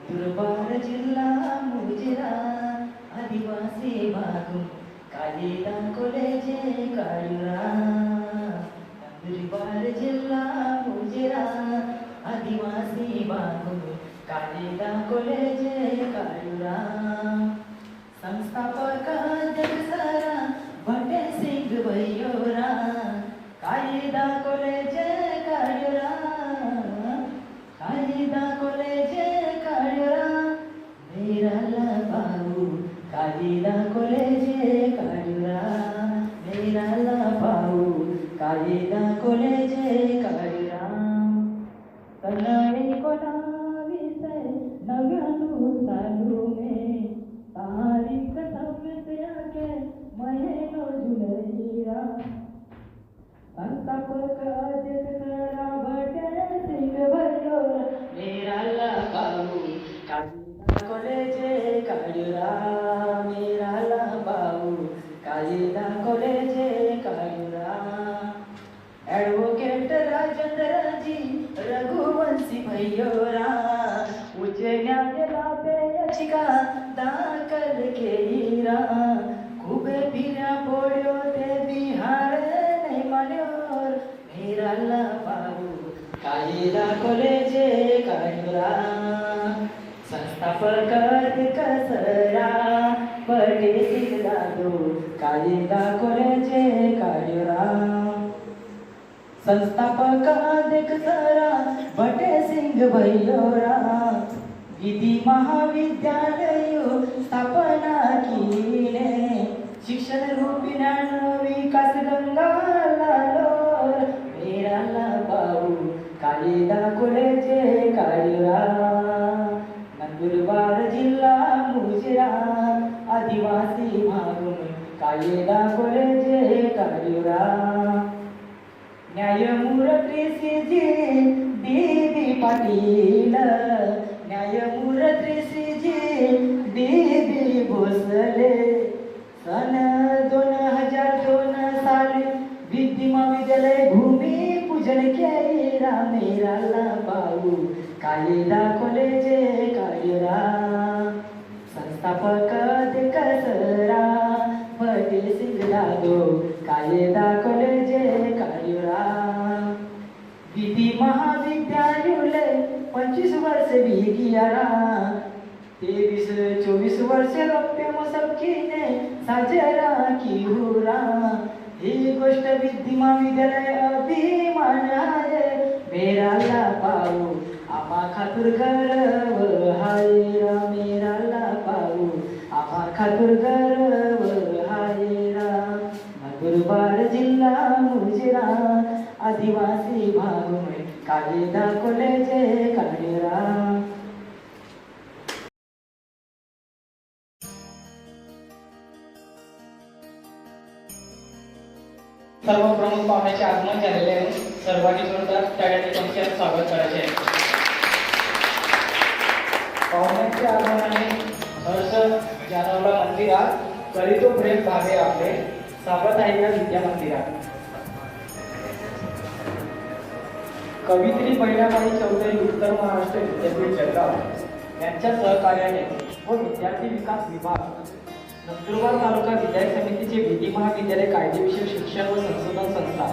Durbar जिल्हा मुजिरा आदिवासी भागून कालिदा कॉलेजे काळुरा. दुर्बार जिल्हा मुजिरा आदिवासी भागून कालिदा कॉलेजे काळुरा. संस्थापक जगसरा भटे सिंग भैयोरा कालिदा कॉलेजे काळुरा. कालिदा कॉलेजे काळुरा मेराला भाऊ कालिदा कॉलेजे काळुरा. मेराला भाऊ कालिदा कॉलेजे काळुरा. तनवी कोणाविसे नव्यानु चालू में तारीख 26 के महीनो जुलैरा. संस्थापक जगसरा भटे सिंग भैयोरा मेराला भाऊ कालिदा कॉलेजे काळुरा. मेराला भाऊ कालिदा कॉलेजे काळुरा. ॲडव्होकेट राजेंद्रजी रघुवंशी भैयोरा उच्च न्यायालयात याचिका दाखल केलीरा. खूप फिऱ्या पोड्यो ते बिहार नाही मान्योर. मेराला भाऊ कालिदा कॉलेजे काळुरा. संस्थापक कसरा भटे सिंग दादू कालिदा कॉलेजे काळुरा. संस्थापक कसरा भटे सिंग भैयोरा विधी महाविद्यालय स्थापना केलीने. शिक्षण रूपी ज्ञान विकास गंगाला लोर. मेराला भाऊ कालिदा कॉलेजे काळुरा. नंदुरबार जिल्हा मुजिरा आदिवासी भागून कालिदा कॉलेजे काळुरा. न्यायमूर्ती श्रीजी डी पाटील न्यायमूर्ती श्रीजी डी भोसले सन 2002 साली विधी महाविद्यालय भूमिपूजन केलीरा. मेराला भाऊ कालिदा कॉलेजे काळुरा. संस्थापक कसरा भटे सिंग दादू कालिदा कॉलेजे काळुरा. विधी महाविद्यालय 25 वर्ष बिगियारा. 23-24 वर्ष रौप्य मसबकीने साजरा की हुरा. ही गोष्ट विधी महाविद्यालय अभिमान आहे. मेराला भाऊ आम्हा खातूर गर्व हायरा. मेराला भाऊ आम्हा खातूर गर्व हायरा. नंदुरबार जिल्हा मुजिरा आदिवासी भागून कालिदा कॉलेजे काळुरा. सर्व प्रमुख पाहुण्याचे आगमन झालेले आहे. सर्वांनी जोरदार टाळ्यांनी त्यांचे स्वागत करायचे आहे. पाहुण्यांचे आगमनाने हर्ष जाणवला मंदिरात. करीतो प्रेम भावे आपले स्वागत आहे या विद्या मंदिरात. कवित्री बहिणाबाई चौधरी उत्तर महाराष्ट्र विद्यापीठ जळगाव यांच्या सहकार्याने व विद्यार्थी विकास विभाग नंदुरबार तालुका विद्यालय समितीचे विधी महाविद्यालय कायदेविषयक शिक्षण व संशोधन संस्था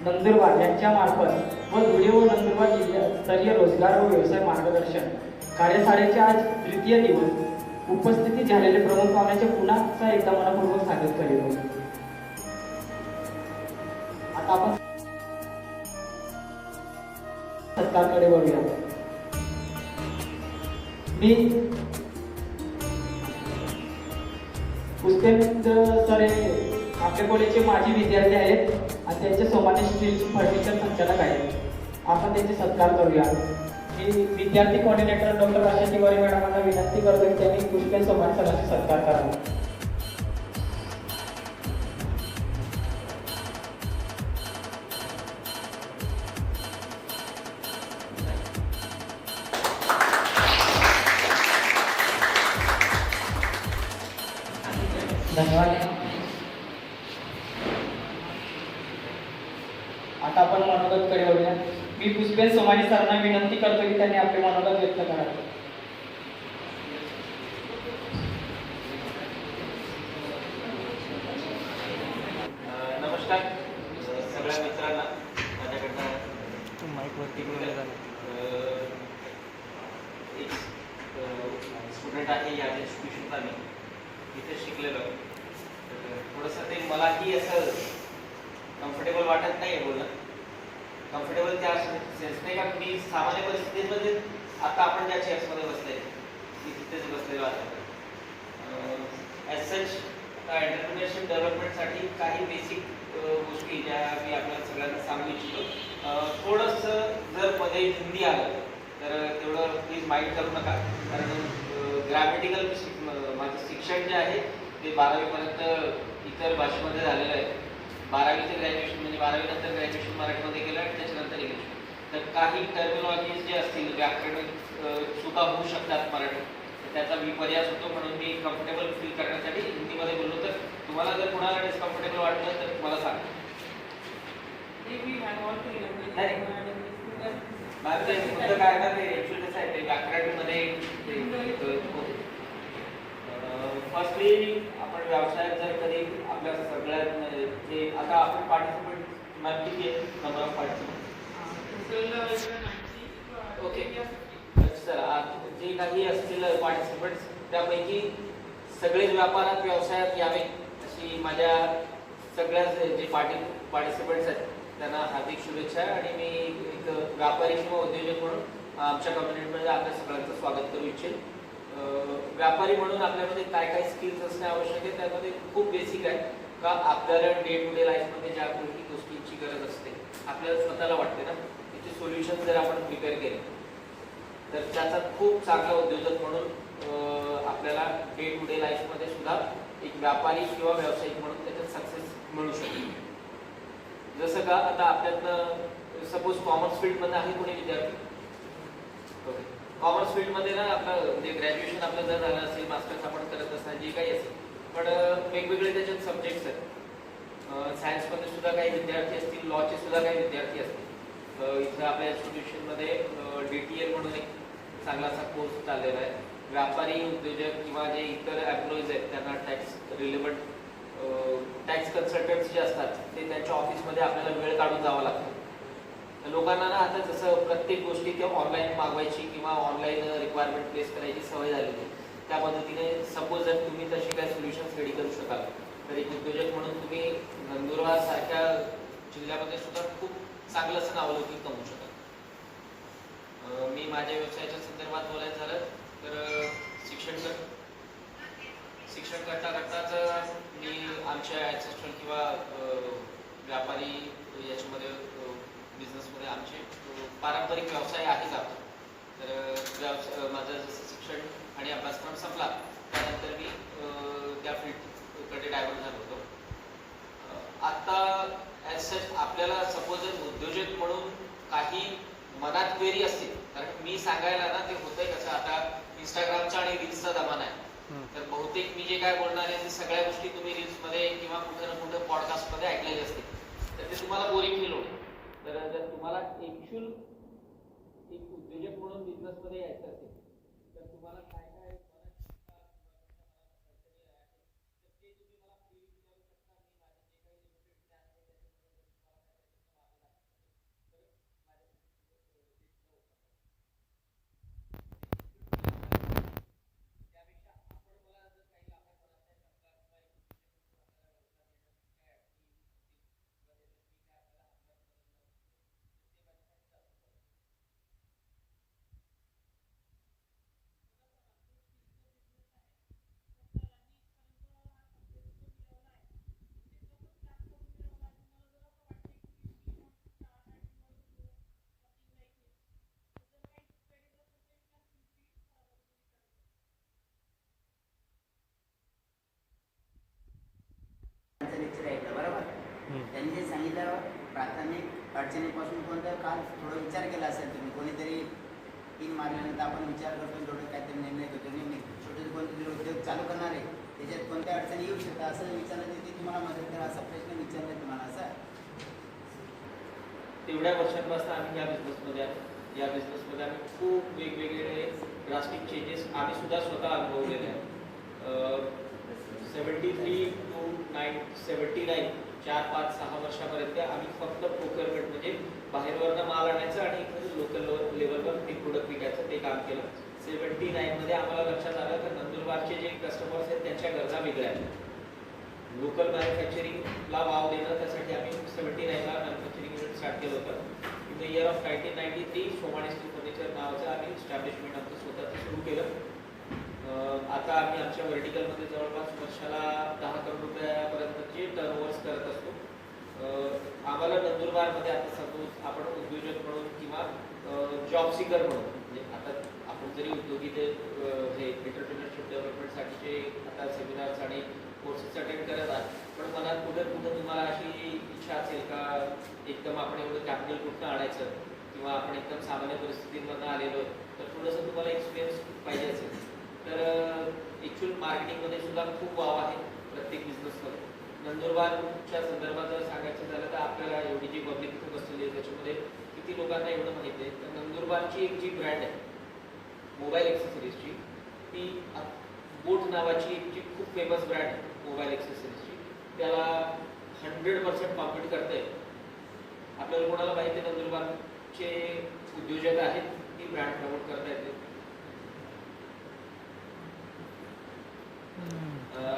नंदुरबार यांच्या मार्फत व धुळे व नंदुरबार जिल्हास्तरीय रोजगार व व्यवसाय मार्गदर्शन कार्यशाळेचे आज तृतीय दिवस उपस्थिती झालेले प्रमुख पाहुण्याचे पुन्हा एकदा मनपूर्वक स्वागत करीत. आता आपण सत्कारकडे वळूया. मी पुष्पेंद्र सर आपल्या कॉलेजचे माजी विद्यार्थी आहेत आणि त्यांचे सोमानी स्टील फर्निचर संचालक आहेत. आपण त्यांचे सत्कार करूया. मी विद्यार्थी कोऑर्डिनेटर डॉक्टर आशा तिवारी मॅडमांना विनंती करतो की त्यांनी पुष्पेंद्र सोमानी सरांचा सत्कार करावा. धन्यवाद. आता आपण मनोगतकडे वळूया. मी पुष्पेंद्र सोमानी सरांना विनंती करतो की त्यांनी आपले मनोगत व्यक्त करावे. एक स्टुडंट आहे या इन्स्टिट्यूशनचा मी इथे शिकलेलो आहे. तर थोडंसं ते मलाही असं कम्फर्टेबल वाटत नाही आहे बोलणं. कम्फर्टेबल त्या सेन्स नाही का मी सामान्य परिस्थितीमध्ये आता आपण ज्या चेअर्समध्ये बसले मी तिथेच बसलेलो आहे. ॲज सच एंटरप्रिनरशिप डेव्हलपमेंटसाठी काही बेसिक गोष्टी ज्या मी आपल्याला सगळ्यांना सांगू इच्छितो. थोडंसं जर मध्ये हिंदी आलं तर तेवढं प्लीज माइंड करू नका, कारण ग्रॅमॅटिकल माझं शिक्षण जे आहे ते 12वीपर्यंत इतर भाषेमध्ये झालेलं आहे. 12वीचं ग्रॅज्युएशन म्हणजे 12वी नंतर ग्रॅज्युएशन मराठीमध्ये केलं आणि त्याच्यानंतर इंग्लिश. तर काही टर्मिनॉलॉजीज जे असतील व्याकरण चुका होऊ शकतात मराठी, तर त्याचा विपर्यास होतो. म्हणून मी कम्फर्टेबल फील करण्यासाठी हिंदीमध्ये बोललो. तर तुम्हाला जर कुणाला डिस्कम्फर्टेबल वाटलं तर मला सांगा. मुद्दा काय ना ते ऍक्च्युअली कसं आहे ते व्याकरणमध्ये फर्स्टली आपण व्यवसायात जर कधी आपल्या सगळ्यात जे आता आपण पार्टिसिपेट मॅम किती आहे number of participant? Okay sir, जे काही असतील पार्टिसिपेंट्स त्यापैकी सगळेच व्यापारात व्यवसायात यावे अशी माझ्या सगळ्या जे पार्टिसिपेंट्स आहेत त्यांना हार्दिक शुभेच्छा. आणि मी एक व्यापारी किंवा उद्योजक म्हणून आमच्या कम्युनिटीमध्ये आपल्या सगळ्यांचं स्वागत करू इच्छेन. व्यापारी म्हणून आपल्यामध्ये काय काय स्किल्स असणे आवश्यक आहे त्यामध्ये खूप बेसिक आहे का आपल्याला डे टू डे लाईफमध्ये ज्या कोणती गोष्टींची गरज असते आपल्याला स्वतःला वाटते ना, त्याचे सोल्युशन जर आपण प्रिपेअर केले तर त्याचा खूप चांगला उद्योजक म्हणून आपल्याला डे टू डे लाईफमध्ये सुद्धा एक व्यापारी किंवा व्यावसायिक म्हणून त्याच्यात सक्सेस मिळू शकतो. जसं का आता आपल्यातनं सपोज कॉमर्स फील्डमध्ये आहे कोणी विद्यार्थी, ओके, कॉमर्स फील्डमध्ये ना आपलं म्हणजे ग्रॅज्युएशन आपलं जर झालं असेल, मास्टर्स आपण करत असाल, जे काही असेल, पण वेगवेगळे त्याच्यात सब्जेक्ट्स आहेत. सायन्समध्ये सुद्धा काही विद्यार्थी असतील, लॉचे सुद्धा काही विद्यार्थी असतील. इथं आपल्या इन्स्टिट्यूशनमध्ये DTL म्हणून एक चांगला असा कोर्स चाललेला आहे. व्यापारी उद्योजक किंवा जे इतर एम्प्लॉईज आहेत त्यांना टॅक्स रिलेव्हंट टॅक्स कन्सल्टंट्स जे असतात ते त्यांच्या ऑफिसमध्ये आपल्याला वेळ काढून जावं लागतं. लोकांना ना आता जसं प्रत्येक गोष्टी किंवा ऑनलाईन मागवायची किंवा ऑनलाईन रिक्वायरमेंट प्लेस करायची सवय झालेली आहे. त्या पद्धतीने सपोज जर तुम्ही तशी काही सोल्युशन्स रेडी करू शकाल तर एक उद्योजक म्हणून तुम्ही नंदुरबार सारख्या जिल्ह्यामध्ये सुद्धा खूप चांगलं असं नावलौकिक कमवू शकाल. मी माझ्या व्यवसायाच्या संदर्भात बोलायचं झालं तर शिक्षण करता करताच मी आमच्या ॲन्सेस्ट्रल किंवा व्यापारी याच्यामध्ये बिझनेसमध्ये आमचे पारंपरिक व्यवसाय आहेत आता. तर माझं जसं शिक्षण आणि अभ्यासक्रम संपला त्यानंतर मी त्या फील्डकडे डायव्हर्ट झालो होतो. आत्ता ॲज सच आपल्याला सपोज उद्योजक म्हणून काही मनात क्वेरी असतील, कारण मी सांगायला ना ते होतंय कसं आता इंस्टाग्रामचा आणि रील्सचा जमाना आहे. तर बहुतेक मी जे काय बोलणार आहे ते सगळ्या गोष्टी तुम्ही रील्समध्ये किंवा कुठं ना कुठं पॉडकास्टमध्ये ऐकलेले असतील, तर ते तुम्हाला बोरिंग फील होईल. तर जर तुम्हाला ॲक्च्युअल एक उद्योजक म्हणून बिझनेसमध्ये यायचं असेल तर तुम्हाला काय काय लेक्चर ऐकलं बरोबर. त्यांनी जे सांगितलं प्राथमिक अडचणीपासून कोणत्या काल थोडा विचार केला असेल तुम्ही, कोणीतरी पिन मारल्यानंतर आपण विचार करतो थोडं काहीतरी निर्णय घेतो, छोटे कोणते उद्योग चालू करणार आहे त्याच्यात कोणत्या अडचणी येऊ शकतात असं विचारलं ते तुम्हाला मदत करा असा प्रश्न विचारला तुम्हाला. असं तेवढ्या वर्षांपासून आम्ही या बिझनेसमध्ये आम्ही खूप वेगवेगळे ड्रास्टिक चेंजेस आम्ही सुद्धा स्वतः अनुभवलेले आहेत. 73 to 79 4-5-6 वर्षापर्यंत आम्ही फक्त प्रोक्युअरमेंट म्हणजे बाहेरवरनं माल आणायचं आणि मध्ये आम्हाला लक्षात आलं तर नंदुरबारचे जे कस्टमर्स आहेत त्यांच्या गरजा वेगळ्या आहेत. लोकल मॅन्युफॅक्चरिंगला वाव देणं, त्यासाठी आम्ही 79ला मॅन्युफॅक्चरिंग युनिट स्टार्ट केलं होतं. In the year of 1993 Somani steel furniture नावाचं आम्ही एस्टॅब्लिशमेंट आमचं स्वतःचं सुरू केलं. आता आम्ही आमच्या व्हर्टिकलमध्ये जवळपास वर्षाला 10 करोड रुपयापर्यंतचे टर्नओव्हर्स करत असतो. आम्हाला नंदुरबारमध्ये आता सपोज आपण उद्योजक म्हणून किंवा जॉब सीकर म्हणून, म्हणजे आता आपण जरी उद्योगी ते हे एंटरप्रिनरशिप डेव्हलपमेंटसाठीचे आता सेमिनार्स आणि कोर्सेस अटेंड करत आहात, पण मनात कुठं तुम्हाला अशी इच्छा असेल का एकदम आपण एवढं कॅपिटल कुठं आणायचं किंवा आपण एकदम सामान्य परिस्थितीमधून आलेलो तर थोडंसं तुम्हाला एक्सपिरियन्स पाहिजे असेल तर ॲक्च्युअल मार्केटिंगमध्ये सुद्धा खूप वाव आहे प्रत्येक बिझनेसमध्ये. नंदुरबारच्या संदर्भात जर सांगायचं झालं तर आपल्याला एवढी जी पब्लिक इथे बसलेली आहे त्याच्यामध्ये किती लोकांना एवढं माहिती आहे तर नंदुरबारची एक जी ब्रँड आहे मोबाईल ॲक्सेसरीजची, ती बोट नावाची एक जी खूप फेमस ब्रँड आहे मोबाईल ॲक्सेसरीजची, त्याला 100% कॉम्पिट करते. आपल्याला कोणाला माहिती आहे नंदुरबारचे उद्योजक आहेत ती ब्रँड प्रमोट करता येते.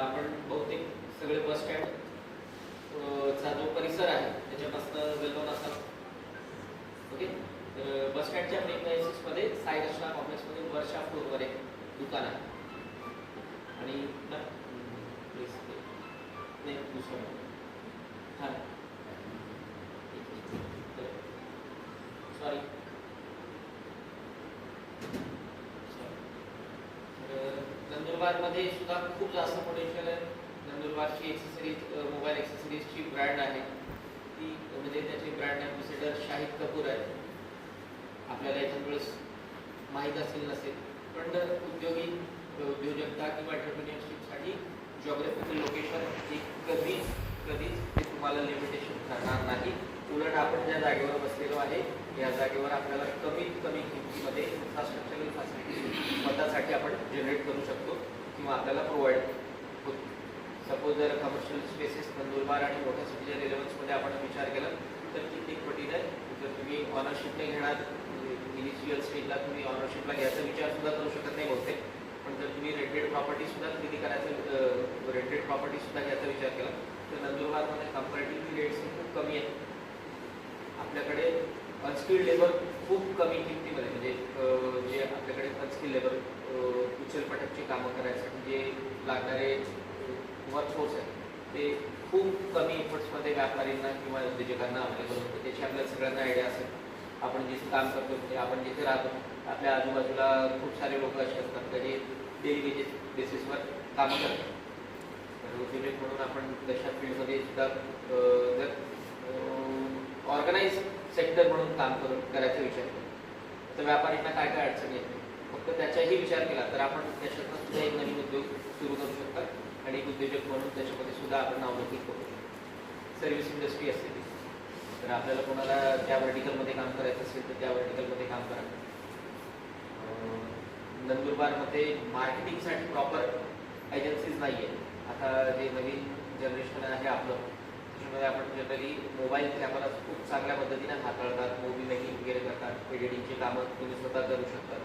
आपण बहुतेक सगळे बस स्टँड चा जो परिसर आहे त्याच्यापासून वेलनोन असाल. ओके, तर बस स्टँडच्या प्रेमायसिसमध्ये साई रचना कॉम्प्लेक्समध्ये वरच्या फ्लोअरवर एक दुकान आहे आणि दुसरं हां सॉरी नंदुरबारमध्ये सुद्धा खूप जास्त पोटेन्शियल आहे. नंदुरबारची मोबाईल ॲक्सेसरीजची ब्रँड आहे ती, म्हणजे त्याची ब्रँड ॲम्बॅसेडर शाहिद कपूर आहे. आपल्याला याच्यामुळे माहीत असेल नसेल, पण उद्योजकता किंवा एंटरप्रिन्युअरशिपसाठी जॉग्राफिकल लोकेशन हे कधीच ते तुम्हाला लिमिटेशन करणार नाही. उलट आपण ज्या जागेवर बसलेलो आहे या जागेवर आपल्याला कमीत कमी किमतीमध्ये इन्फ्रास्ट्रक्चरल फॅसिलिटी स्वतःसाठी आपण जनरेट करू शकतो किंवा आपल्याला प्रोव्हाइड होतो. सपोज जर कमर्शियल स्पेसेस नंदुरबार आणि मोठ्या सिटीच्या रिलेव्हन्समध्ये आपण विचार केला तर कित्येक पटीने जर तुम्ही ऑनरशिपने घेणार, इनिशियल स्टेजला तुम्ही ऑनरशिपला घ्यायचा विचार सुद्धा करू शकत नाही बहुतेक, पण जर तुम्ही रेंटेड प्रॉपर्टी सुद्धा खरेदी करायचं, रेंटेड प्रॉपर्टी सुद्धा घ्यायचा विचार केला तर नंदुरबारमध्ये कंपॅरेटिव्हली रेट्स खूप कमी आहेत. आपल्याकडे अनस्किल्ड लेबर खूप कमी किमतीमध्ये, म्हणजे जे आपल्याकडे अनस्किल्ड लेबर उचलपटाची कामं करायसाठी जे लागणारे वर्कफोर्स आहे ते खूप कमी एफर्ट्समध्ये व्यापारींना किंवा उद्योजकांना अवेलेबल होतं. त्याची आपल्याला सगळ्यांना आयडिया असेल. आपण जिथे काम करतो म्हणजे आपण जिथे राहतो आपल्या आजूबाजूला खूप सारे लोक असे असतात का जे डेली बेसिसवर कामं करतात. तर उद्योजक म्हणून आपण तशा फील्डमध्ये सुद्धा जर ऑर्गनाइज सेक्टर म्हणून काम करायचा विचार केला तर व्यापाऱ्यांना काय काय अडचणी येते फक्त त्याचाही विचार केला तर आपण त्याच्यातनं सुद्धा एक नवीन उद्योग सुरू करू शकतात आणि एक उद्योजक म्हणून त्याच्यामध्ये सुद्धा आपण नावलौकिक करू शकतो. सर्व्हिस इंडस्ट्री असते ती, तर आपल्याला कोणाला त्या व्हर्टिकलमध्ये काम करायचं असेल तर त्या व्हर्टिकलमध्ये काम करा. नंदुरबारमध्ये मार्केटिंगसाठी प्रॉपर एजन्सीज नाही आहे. आता जे नवीन जनरेशन आहे आपलं त्याच्यामध्ये आपण जनरली मोबाईल कॅमेरा खूप चांगल्या पद्धतीने हाताळतात, मूवी मेकिंग वगैरे करतात, एडिटिंगची कामं तुम्ही स्वतः करू शकता.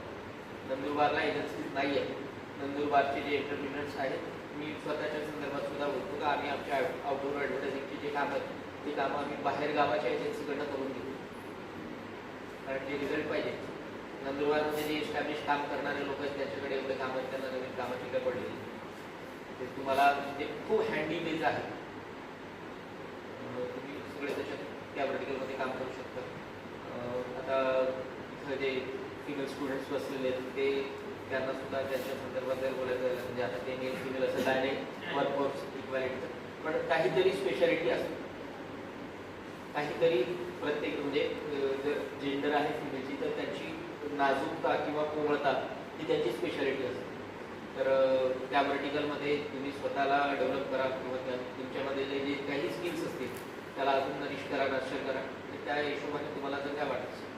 नंदुरबारला एजन्सीज नाही आहे. नंदुरबारचे जे एंटरप्रिनर्स आहेत मी स्वतःच्या संदर्भात सुद्धा बोलतो का आम्ही आमच्या आउटडोर ॲडव्हर्टायझिंगची जे कामं आहेत ती कामं आम्ही बाहेर गावाच्या एजन्सीकडनं करून घेतो कारण जे रिझल्ट पाहिजे. नंदुरबारमध्ये जे एस्टॅब्लिश काम करणारे लोक आहेत त्यांच्याकडे एवढे कामं आहेत, त्यांना नवीन कामाची काय पडलेली ते तुम्हाला म्हणजे खूप हँडी बेज आहे. तुम्ही सगळे त्याच्यात त्या व्हर्टिकलमध्ये काम करू शकता. आता इथं जे फिमेल स्टुडंट्स बसलेले आहेत ते त्यांना सुद्धा त्यांच्या संदर्भात जर बोलायचं झालं म्हणजे आता ते मेल फिमेल असं काय नाही वर्कफोर्स इक्वॅलिटीचं, पण काहीतरी स्पेशालिटी असते, काहीतरी प्रत्येक म्हणजे जर जेंडर आहे फिमेलची तर त्यांची नाजूकता किंवा कोमळता ही त्यांची स्पेशालिटी असते. तर त्या व्हर्टिकलमध्ये तुम्ही स्वतःला डेव्हलप करा किंवा तुमच्यामध्ये जे काही स्किल्स असतील त्याला अजून नरिश करा, नर्चर करा. त्या हिशोबाने तुम्हाला जर काय वाटतं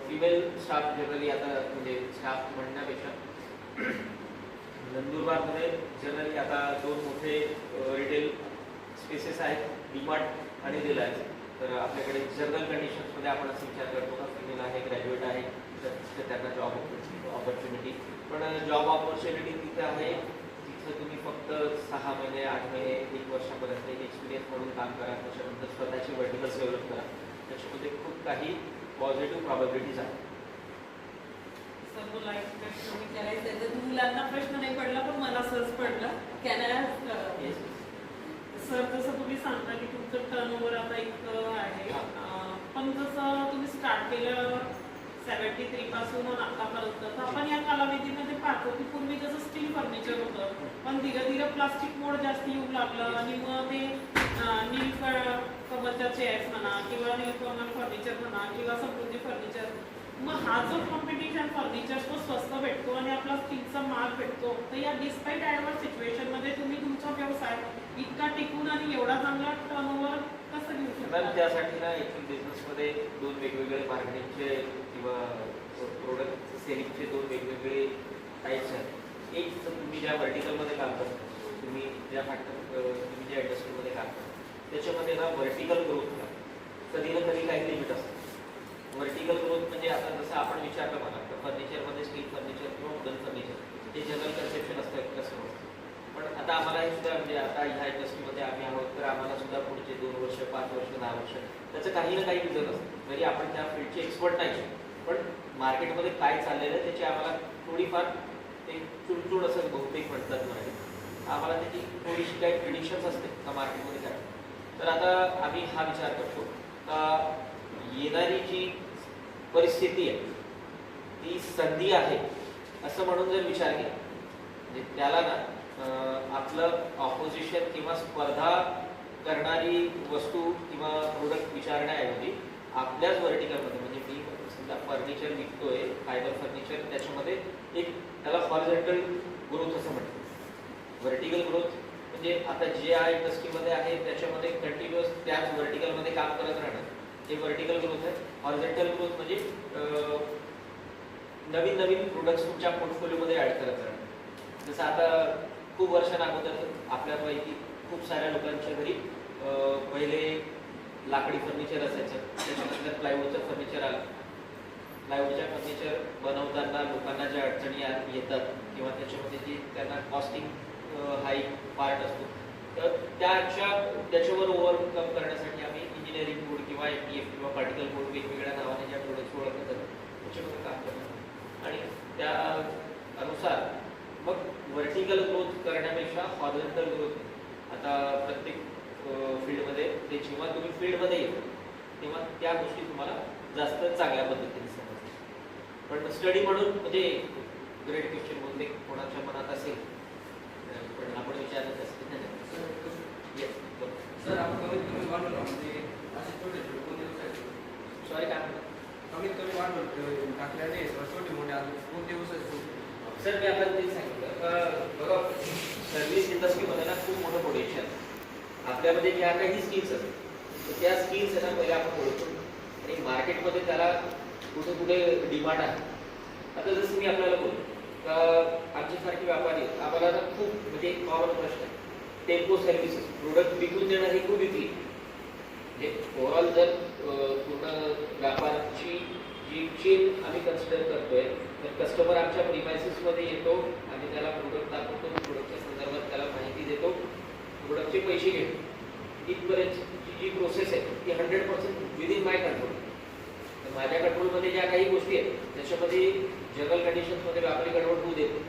फिमेल स्टाफ जनरली आता म्हणजे स्टाफ म्हणण्यापेक्षा नंदुरबारमध्ये जनरली आता 2 मोठे रिटेल स्पेसेस आहेत, डीमार्ट आणि रिलायन्स. तर आपल्याकडे जनरल कंडिशन्समध्ये आपण असं विचार करतो का फिमेल आहे, ग्रॅज्युएट आहे तर त्यांना जॉब ऑपॉर्च्युनिटी, पण पण जॉब ऑपॉर्च्युनिटी तिथे आहे, तिथं तुम्ही फक्त 6 महिने 8 महिने 1 वर्षापर्यंत एक एक्सपिरियन्स म्हणून काम करा, त्याच्यानंतर स्वतःची वर्टिकल्स डेव्हलप करा. त्याच्यामध्ये खूप काही पॉझिटिव्ह प्रॉबिलिटीज आहेत. सर मला एक प्रश्न विचारायचा आहे. तर मुलांना प्रश्न नाही पडला पण मला सहज पडला. कॅन आय सर जसं तुम्ही सांगता की तुमचं टर्नओव्हर आता इतकं आहे, पण जसं तुम्ही स्टार्ट केलं 73 पासून आतापर्यंत, तर आपण या कालावधीमध्ये पाहतो की पूर्वी जसं स्टील फर्निचर होतं, पण धीरे धीरे प्लास्टिक मोड जास्त येऊ लागलं आणि मग ते नीलकमलच्या चेअर्स म्हणा किंवा नीलकमल फर्निचर म्हणा किंवा समृद्धी फर्निचर, मग हा जो कॉम्पिटिशन फर्निचर तो स्वस्त भेटतो आणि आपला स्टीलचा माल भेटतो, तर या डिस्पाईट ॲडवर्स सिच्युएशनमध्ये तुम्ही तुमचा व्यवसाय इतका टिकून आणि एवढा चांगला टर्नओव्हर कसं घेऊ शकता? त्यासाठी ना एकूण बिझनेसमध्ये 2 वेगवेगळे मार्केटिंगचे किंवा प्रोडक्ट सेलिंगचे 2 वेगवेगळे टाईप्स आहेत. एक तर तुम्ही ज्या व्हर्टिकलमध्ये काम करता, तुम्ही ज्या तुम्ही ज्या इंडस्ट्रीमध्ये काम करता, त्याच्यामध्ये ना व्हर्टिकल ग्रोथला कधी ना कधी काही लिमिट असतं. व्हर्टिकल ग्रोथ म्हणजे आता जसं आपण विचारलं मला तर फर्निचरमध्ये स्टील फर्निचर किंवा वुडन फर्निचर हे जनरल कन्सेप्शन असतं कस्टमर. पण आता आम्हाला हे सुद्धा म्हणजे आता ह्या इंडस्ट्रीमध्ये आम्ही आहोत, तर आम्हाला सुद्धा पुढचे 2 वर्ष 5 वर्ष 10 वर्ष त्याचं काही ना काही रिझन असतं. जरी आपण त्या फील्डचे एक्सपर्ट नाही, पण मार्केटमध्ये काय चाललेलं आहे त्याची आम्हाला थोडीफार ते चुळचुळ असं बहुतेक म्हणतात मराठीत, आम्हाला त्याची थोडीशी काही प्रिडिक्शन्स असते का मार्केटमध्ये काय. तर आता आम्ही हा विचार करतो का येणारी जी परिस्थिती आहे ती संधी आहे असं म्हणून जर विचार केला, म्हणजे त्याला ना आपलं ऑपोजिशन किंवा स्पर्धा करणारी वस्तू किंवा प्रोडक्ट विचारण्याऐवजी आपल्याच व्हर्टिकलमध्ये, म्हणजे मी समजा फर्निचर विकतोय फायबर फर्निचर, त्याच्यामध्ये एक त्याला हॉरिझॉन्टल ग्रोथ असं म्हणतात. व्हर्टिकल ग्रोथ म्हणजे आता जे इंडस्ट्रीमध्ये आहे त्याच्यामध्ये कंटिन्युअस त्याच व्हर्टिकलमध्ये काम करत राहणं, हे व्हर्टिकल ग्रोथ आहे. हॉरिझॉन्टल ग्रोथ म्हणजे नवीन नवीन प्रोडक्ट्स तुमच्या पोर्टफोलिओमध्ये ॲड करत राहणं. जसं आता खूप वर्षांअगोदर आपल्यापैकी खूप साऱ्या लोकांच्या घरी पहिले लाकडी फर्निचर असायचं, त्याच्यानंतर प्लायवूडचं फर्निचर आलं. प्लायवूडच्या फर्निचर बनवताना लोकांना ज्या अडचणी येतात किंवा त्याच्यामध्ये जी त्यांना कॉस्टिंग हा एक पार्ट असतो, तर त्याच्यावर ओव्हरकम करण्यासाठी आम्ही इंजिनिअरिंग बोर्ड किंवा FTF किंवा पार्टिकल बोर्ड वेगवेगळ्या नावाने ज्या प्रोडक्ट्स ओळखले जातात त्याच्यामध्ये काम करतो आणि त्या अनुसार मग व्हर्टिकल ग्रोथ करण्यापेक्षा हॉरिझॉन्टल ग्रोथ आता प्रत्येक फील्डमध्ये ते जेव्हा तुम्ही फील्डमध्ये येतो तेव्हा त्या गोष्टी तुम्हाला जास्त चांगल्या पद्धतीने समजतात. पण स्टडी म्हणून म्हणजे ग्रेट क्वेश्चन बोलते कोणाच्या मनात असेल पण आपण विचारत असते. सर आपण कमीत कमी वाढवलं म्हणजे असे छोटे छोटे कोणते व्यवसाय सॉरी काय म्हणतो कमीत कमी वाढवलं टाकल्याने छोटे मोठे अजून कोणते व्यवसाय सुरू केले? सर मी आपल्याला ते सांगितलं बघा सर्व्हिस इंडस्ट्रीमध्ये ना खूप मोठं पोटेन्शियल आपल्यामध्ये ज्या काही स्किल्स असतात त्या स्किल्स आहे ना पहिले आपण ओळखतो आणि मार्केटमध्ये त्याला कुठे कुठे डिमांड आहे. आता जसं मी आपल्याला बोलतो का आमच्यासारखे व्यापारी आम्हाला ना खूप म्हणजे एक कॉमन प्रश्न आहे टेम्पो सर्व्हिसेस प्रोडक्ट विकून देणं हे खूप इझी. म्हणजे ओव्हरऑल जर पूर्ण व्यापाराची जी चेन आम्ही कन्सिडर करतोय तर कस्टमर आमच्या प्रिमायसेसमध्ये येतो आणि त्याला प्रोडक्ट दाखवतो, प्रोडक्टच्या संदर्भात त्याला माहिती देतो, प्रोडक्टचे पैसे घेतो. इथपर्यंतची जी प्रोसेस आहे ती 100% विदिन माय कंट्रोल. तर माझ्या कंट्रोलमध्ये ज्या काही गोष्टी आहेत त्याच्यामध्ये जनरल कंडिशन्समध्ये व्यापारी गडबड होऊ देतो.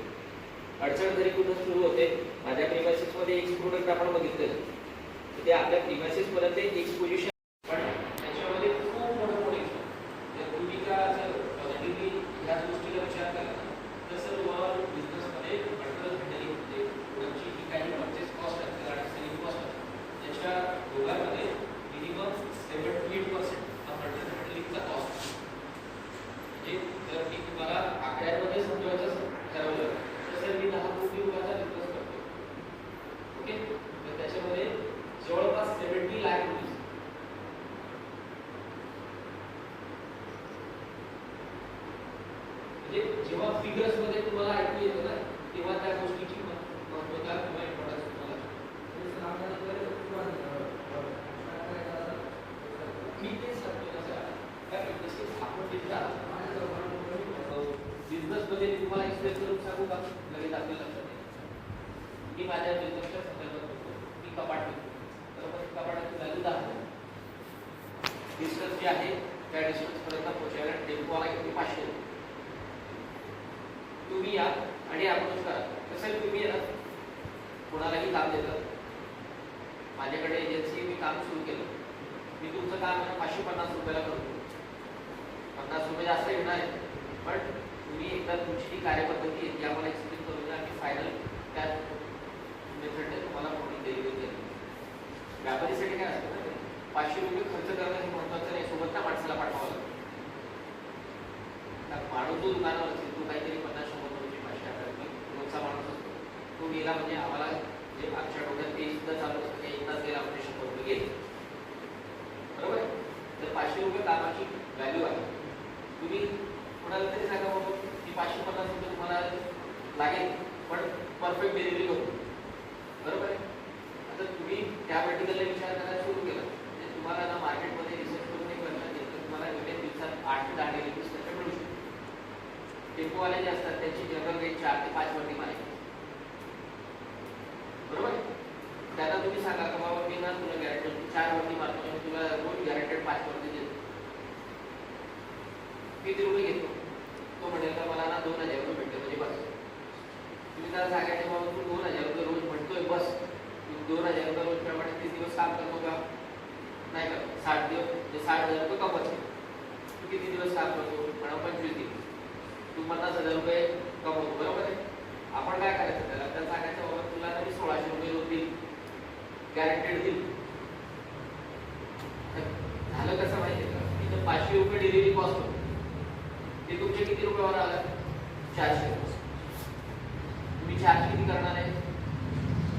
अडचण जरी कुठं सुरू होते माझ्या प्रिमायसेसमध्ये एक प्रोडक्ट आपण बघितलं तर ते आपल्या प्रिमायसेसपर्यंत एक्सपोजिशन पण त्याच्यामध्ये खूप मोठं पोटेन्शियल. जर तुम्ही का जर पॉझिटिव्हली ह्या गोष्टीला विचार केला तर सर्व बिझनेसमध्ये कंट्रोल हँडलिंग होते. प्रोडक्टची जी काही परचेस कॉस्ट असते आणि सेलिंग कॉस्ट असते त्याच्या दोघांमध्ये मिनिमम 78% हा कंट्रोल हँडलिंगचा कॉस्ट. म्हणजे जर मी तुम्हाला आकड्यांमध्ये समजवायचं ठरवलं तर मी 10 कोटी रुपयाचा बिझनेस करतो. ओके, तर त्याच्यामध्ये जवळपास 70 लाख रुपये. म्हणजे जेव्हा फिगर्स मध्ये तुम्हाला ऐकू येतं ना तेव्हा त्या गोष्टीची महत्त्वता किंवा इम्पॉर्टन्स तुम्हाला मी तेच सांगतो ना सर आपण बिझनेस जे तुम्हाला एक्सप्लेन करून सांगू का लगेच आपल्या लक्षात येईल. मी माझ्या बिझनेसच्या संदर्भात बोलतो. मी कपाट विकतो बरोबर. कपाटाची व्हॅल्यू 10,000. डिस्टन्स जे आहे त्या डिस्टन्स पर्यंत पोहोचायला टेम्पोला किती 500. तुम्ही या आणि अप्रोच करा. कसं आहे तुम्ही या कोणालाही काम देतात. माझ्याकडे एजन्सी मी काम सुरू केलं. मी तुमचं काम 550 रुपयाला करतो. 50 रुपये जास्त येणार आहे पण तुम्ही एकदा तुमची कार्यपद्धती आहे ती आम्हाला एक्सप्लेन करून द्या. आम्ही फायनल त्या मेथडने तुम्हाला पूर्ण डिलिव्हरी देतो. व्यापारीसाठी काय असतं ना 500 रुपये खर्च करणं हे महत्त्वाचं नाही. सोबत त्या माणसाला पाठवावं लागतं. माणूस जो दुकानावर असेल तो काहीतरी 50-100 रुपये 500 रुपये रोजचा माणूस असतो. तो गेला म्हणजे आम्हाला जे आमच्या डोक्यात ते सुद्धा चालू असतं की एकदाच गेला म्हणजे 100 रुपये गेले बरोबर. तर 500 रुपये कामाची व्हॅल्यू आहे. तुम्ही कोणाला तरी सांगा बाबा की 550 रुपये तुम्हाला लागेल पण परफेक्ट डिलिव्हरी होतो बरोबर आहे. आता तुम्ही त्या वर्टिकलला विचार करायला सुरू केला म्हणजे तुम्हाला ना मार्केटमध्ये रिसर्च करून एक लक्षात येईल तर तुम्हाला विविध दिवसात 8 ते 10 डिलिव्हरीज त्याच्या मिळू शकतो. टेम्पोवाले जे असतात त्यांची जनरल रेट 4 ते 5 वर्टिकल आहे बरोबर. त्यांना तुम्ही सांगा की बाबा मी ना तुला गॅरेंटेड 4 वर्टी मारतो आणि तुला रोज गॅरेंटेड 5 वर्टी देतो. किती रुपये घेतो. तो म्हणेल का मला ना 2,000 रुपये भेटले म्हणजे बस. तुम्ही त्याला सांगायचे बाबा तू 2,000 रुपये रोज म्हणतोय बस. तू 2,000 रुपये रोज प्रमाणे 30 दिवस काम करतो का नाही का. 60 दिवस म्हणजे 60,000 रुपये कमवतो. तू किती दिवस काम करतो म्हणा 25 दिवस. तू 50,000 रुपये कमवतो बरोबर आहे. आपण काय करायचं त्याला सांगायचं बाबा तुला तरी 1,600 रुपये रोज देईल गॅरेंटेड देईल. झालं कसं माहिती आहे का इथं 500 रुपये डिलिव्हरी कॉस्ट होतो. ते तुमचे किती रुपयावर आलं 400. तुम्ही चार्ज किती करणार आहे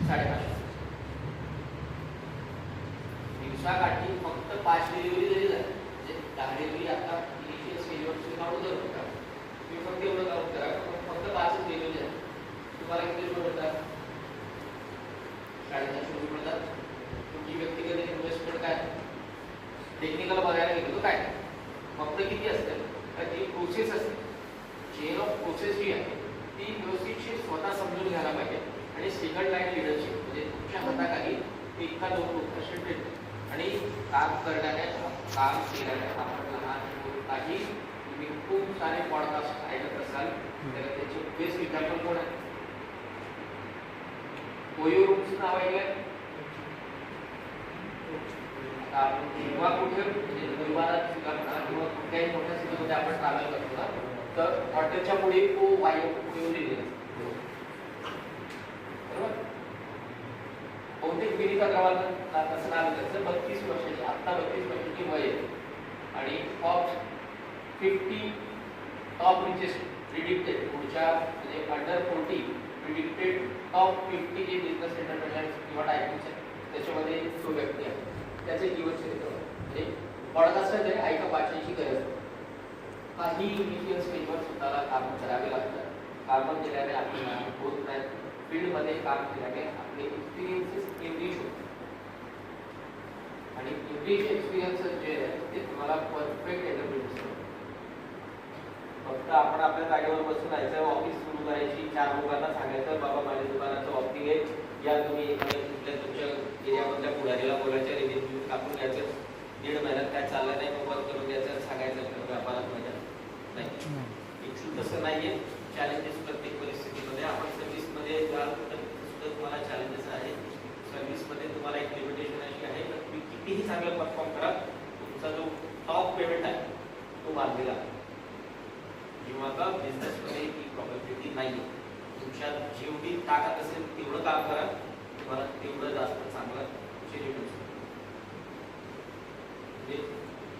550. दिवसाकाठी फक्त 5 डिलिव्हरी जरी झाली म्हणजे 10 डिलिव्हरी आता इनिशियल स्टेजवर काढून धरू नका. तुम्ही फक्त एवढं काउंट करा फक्त 5च डिलिव्हरी झाली तुम्हाला किती रुपये मिळतात 450 रुपये मिळतात. तुमची व्यक्तिगत इन्व्हेस्टमेंट काय टेक्निकल बघायला गेलो तर काय फक्त किती असतं तर जी प्रोसेस असते चेन ऑफ प्रोसेस जी आहे ती व्यवस्थितशी स्वतः समजून घ्यायला पाहिजे. आणि सेकंड लाईन लिडरशिप म्हणजे तुमच्या हाताखाली एका 2 लोक असे ठेवतात आणि काम करणाऱ्या काम केल्याने आपण लहान काही तुम्ही खूप सारे पॉडकास्ट ऐकत असाल तर त्याचे बेस्ट एक्झाम्पल कोण आहे. ओयो रूम्स नाव ऐकलंय. आपण जेव्हा कुठे म्हणजे परिवारात किंवा कुठल्याही मोठ्या सिटीमध्ये आपण ट्रॅव्हल करतो ना तर हॉटेलच्या पुढे तो वायू लिहिलेला बरोबर. बहुतेक विनीत अग्रवाल तसं नाव त्याचं 32 वर्षाची आत्ता 32 वर्षाची वय आहे आणि टॉप 50 टॉप रिचेस्ट प्रिडिक्टेड पुढच्या म्हणजे अंडर 40 प्रिडिक्टेड टॉप 50 जे बिझनेस एंटरप्रेनर्स किंवा टायपिंग त्याच्यामध्ये तो व्यक्ती आहे. त्याचे जीवन चरित्र म्हणजे पॉडकास्ट जरी ऐका वाचण्याची गरज नाही. काही इनिशियल स्टेजवर स्वतःला काम करावे लागतात. काम केल्याने आपल्याला होत नाही. फील्डमध्ये काम केल्याने आपले एक्सपिरियन्सेस एनरिच होतात आणि एनरिच एक्सपिरियन्सेस जे आहे ते तुम्हाला परफेक्ट एंटरप्रेन्योर. फक्त आपण आपल्या जागेवर बसून राहायचं ऑफिस सुरू करायची 4 लोकांना सांगायचं बाबा माझ्या दुकानाचं ऑफिंग आहे या तुम्ही तुमच्या एरियामधल्या पुढारीला बोलायचं रेव्हेन्यू कापून घ्यायचं 1.5 महिन्यात काय चाललं नाही मग बंद करून द्यायचं सांगायचं व्यापारात मजा नाही. इथून तसं नाही आहे. चॅलेंजेस प्रत्येक परिस्थितीमध्ये आपण सर्व्हिसमध्ये जाल तर सुद्धा तुम्हाला चॅलेंजेस आहेत. सर्व्हिसमध्ये तुम्हाला एक लिमिटेशन अशी आहे की तुम्ही कितीही चांगलं परफॉर्म करा तुमचा जो टॉप पेमेंट आहे तो बांधलेला किंवा का बिझनेसमध्ये ही प्रॉबिलिटी नाही आहे. तुमच्यात जेवढी ताकद असेल तेवढं काम करा तुम्हाला तेवढं जास्त चांगलं रिटर्न्स. म्हणजे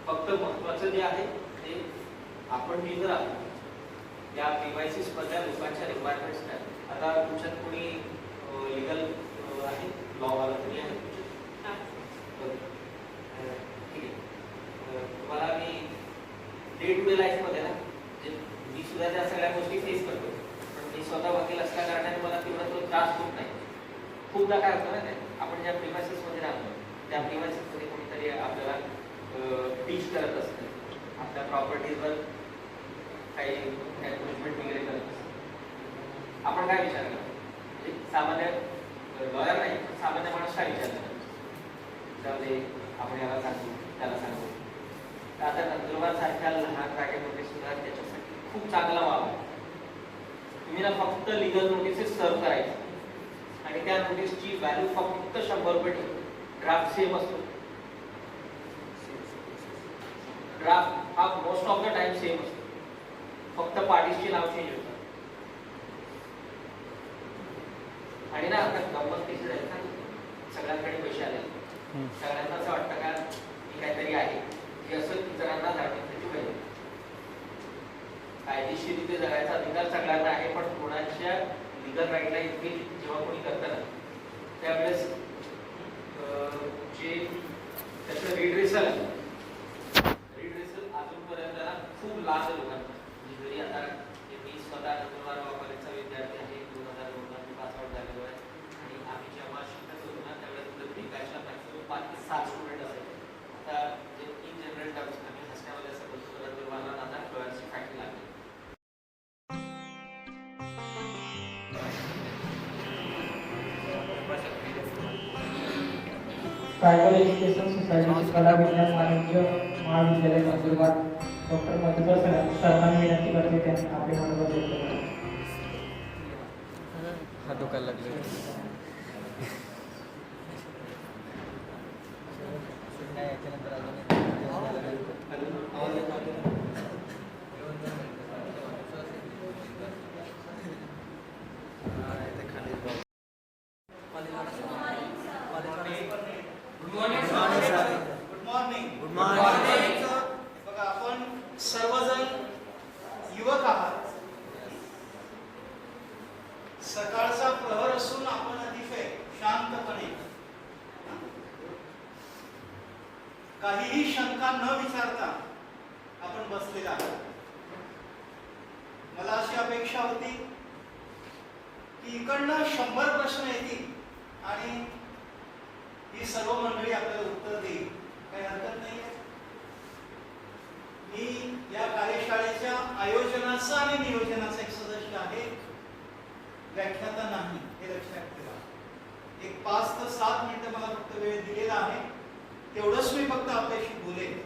फक्त महत्त्वाचं जे आहे ते आपण लिडर आहोत या PYCs मधल्या लोकांच्या रिक्वायरमेंट्स काय. आता तुमच्यात कोणी लिगल आहे लॉवाला कोणी आहे ठीक आहे. तुम्हाला मी डे टू डे लाईफमध्ये ना मी सुद्धा त्या सगळ्या गोष्टी फेस करतो पण मी स्वतः वकील असल्या कारणाने मला तेवढा तो त्रास होत नाही. खूपदा काय होतं ना ते आपण ज्या प्रिमायसेसमध्ये राहतो त्या प्रिमायसेसमध्ये कोणीतरी आपल्याला टीच करत असतं आपल्या प्रॉपर्टीजवर काही एन्क्रोचमेंट वगैरे करत असतं आपण काय विचार करतो? म्हणजे सामान्य लॉयर नाही, पण सामान्य माणूस काय विचार करतो? त्यामध्ये आपण याला सांगू, त्याला सांगू. तर आता नंदुरबार सारख्या लहान जागेमध्ये सुद्धा त्याच्यासाठी खूप चांगला वाव आहे. तुम्ही ना फक्त लिगल नोटिसेस सर्व करायचे आणि त्या नोटीसची व्हॅल्यू फक्त 100 रुपये ठेवा. ड्राफ्ट सेम असतो. ड्राफ्ट हा most of the time same असतो. फक्त पार्टीजचे नाव चेंज होतात. आणि ना आता गंमत कशी झाली ना, सगळ्यांकडे पैसे आले, सगळ्यांना असं वाटतं का की काहीतरी आहे की असं इतरांना जाणण्यासाठी पाहिजे. कायदेशीरित्या जगायचा अधिकार सगळ्यांना आहे, पण कोणाच्या लिगल राईटला इतके जेव्हा कोणी करतं ना त्यावेळेस जे त्याचं रिड्रेसल अजूनपर्यंत ना खूप लाज आहे लोकांना. म्हणजे जरी आता मी स्वतः नंदुरबार कॉलेजचा विद्यार्थी आहे, 2002 मी पास आउट झालेलो आहे आणि आम्ही जेव्हा शिकत होतो ना त्यावेळेस प्रत्येक बॅचला मॅक्सिमम 5 ते 7 स्टुडंट असायचे. आता जे इन जनरल टर्म्स आम्ही हसण्यामध्ये असं बोलतो, नंदुरबारला आता लॉयर्सची फॅक्टरी लागली. ट्रायबल एज्युकेशन सोसायटीचे कला विज्ञान वाणिज्य महाविद्यालय नंदुरबार डॉक्टर मधुकर सरांना विनंती करते त्यांनी आपले मनोगत व्यक्त करावे. हात दुखायला लागले. Good morning. बघा, आपण सर्वजण युवक आहात. सकाळचा प्रहर असून आपण अतिशय शांतपणे काहीही शंका न विचारता आपण बसलेला आहात. मला अशी अपेक्षा होती की इकडनं 100 प्रश्न येतील आणि ही सर्व मंडळी आपल्याला उत्तर देईल. काही हरकत नाही. मी या कार्यशाळेच्या आयोजनाचा आणि नियोजनाचा एक सदस्य आहे, व्याख्याता नाही, हे लक्षात ठेवा. एक 5 ते 7 मिनिटं मला फक्त वेळ दिलेला आहे, तेवढंच मी फक्त आपल्याशी बोलेन.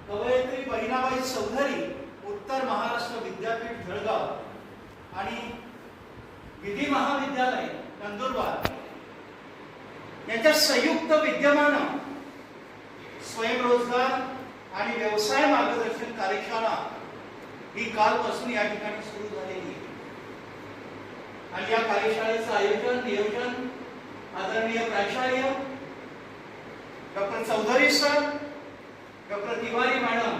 कवयित्री बहिणाबाई चौधरी, उत्तर महाराष्ट्र विद्यापीठ जळगाव आणि विधी महाविद्यालय नंदुरबार यांच्या संयुक्त विद्यमानं स्वयंरोजगार आणि व्यवसाय मार्गदर्शन कार्यशाळा ही कालपासून या ठिकाणी सुरू झालेली आहे. आणि या कार्यशाळेचं आयोजन नियोजन आदरणीय प्राचार्य doctor Chaudhari sir, doctor Tiwari madam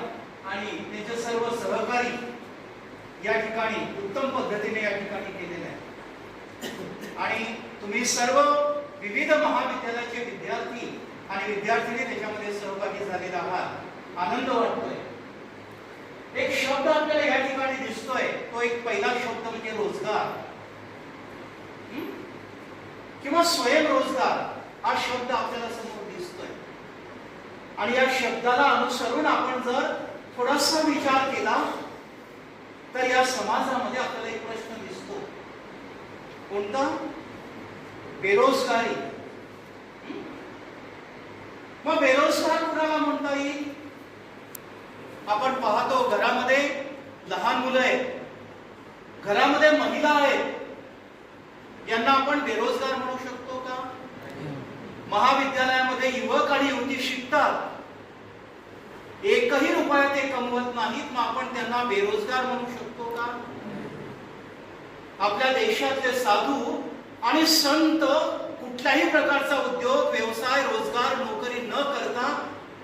आणि त्यांचे सर्व सहकारी या ठिकाणी उत्तम पद्धतीने या ठिकाणी केलेले आहे. आणि तुम्ही सर्व विविध महाविद्यालयाचे विद्यार्थी आणि विद्यार्थिनी त्याच्यामध्ये सहभागी झालेला आहात. आनंद वाटतोय. एक शब्द आपल्याला या ठिकाणी दिसतोय, तो एक पहिला शब्द म्हणजे रोजगार किंवा स्वयंरोजगार हा शब्द आपल्याला समोर दिसतोय. आणि या शब्दाला अनुसरून आपण जर थोडासा विचार केला तर या समाजामध्ये आपल्याला एक प्रश्न दिसतो. कोणता? बेरोजगारी. मग बेरोजगार कुणाला म्हणता येईल? आपण पाहतो घरामध्ये लहान मुलं आहेत, घरामध्ये महिला आहेत, यांना आपण बेरोजगार म्हणू शकतो का? महाविद्यालयामध्ये युवक आणि युवती शिकतात, एकही रुपया ते कमवत नाहीत, मग आपण त्यांना बेरोजगार म्हणू शकतो का? आपल्या देशातले साधू आणि संत कुठल्याही प्रकारचा उद्योग, व्यवसाय, रोजगार, नोकरी न करता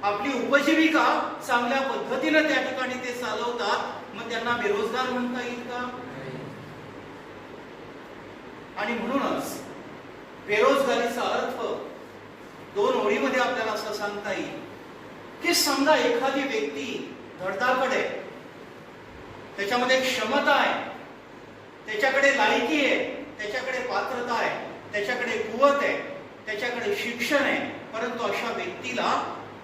आपली उपजीविका चांगल्या पद्धतीने त्या ठिकाणी ते चालवतात, मग त्यांना बेरोजगार म्हणता येईल का? आणि म्हणूनच बेरोजगारीचा अर्थ 2 ओळीमध्ये आपल्याला असं सांगता येईल की समजा एखादी व्यक्ती धडधाकट आहे, त्याच्यामध्ये क्षमता आहे, त्याच्याकडे लायकी आहे, त्याच्याकडे पात्रता आहे, त्याच्याकडे कुवत आहे, त्याच्याकडे शिक्षण आहे, परंतु अशा व्यक्तीला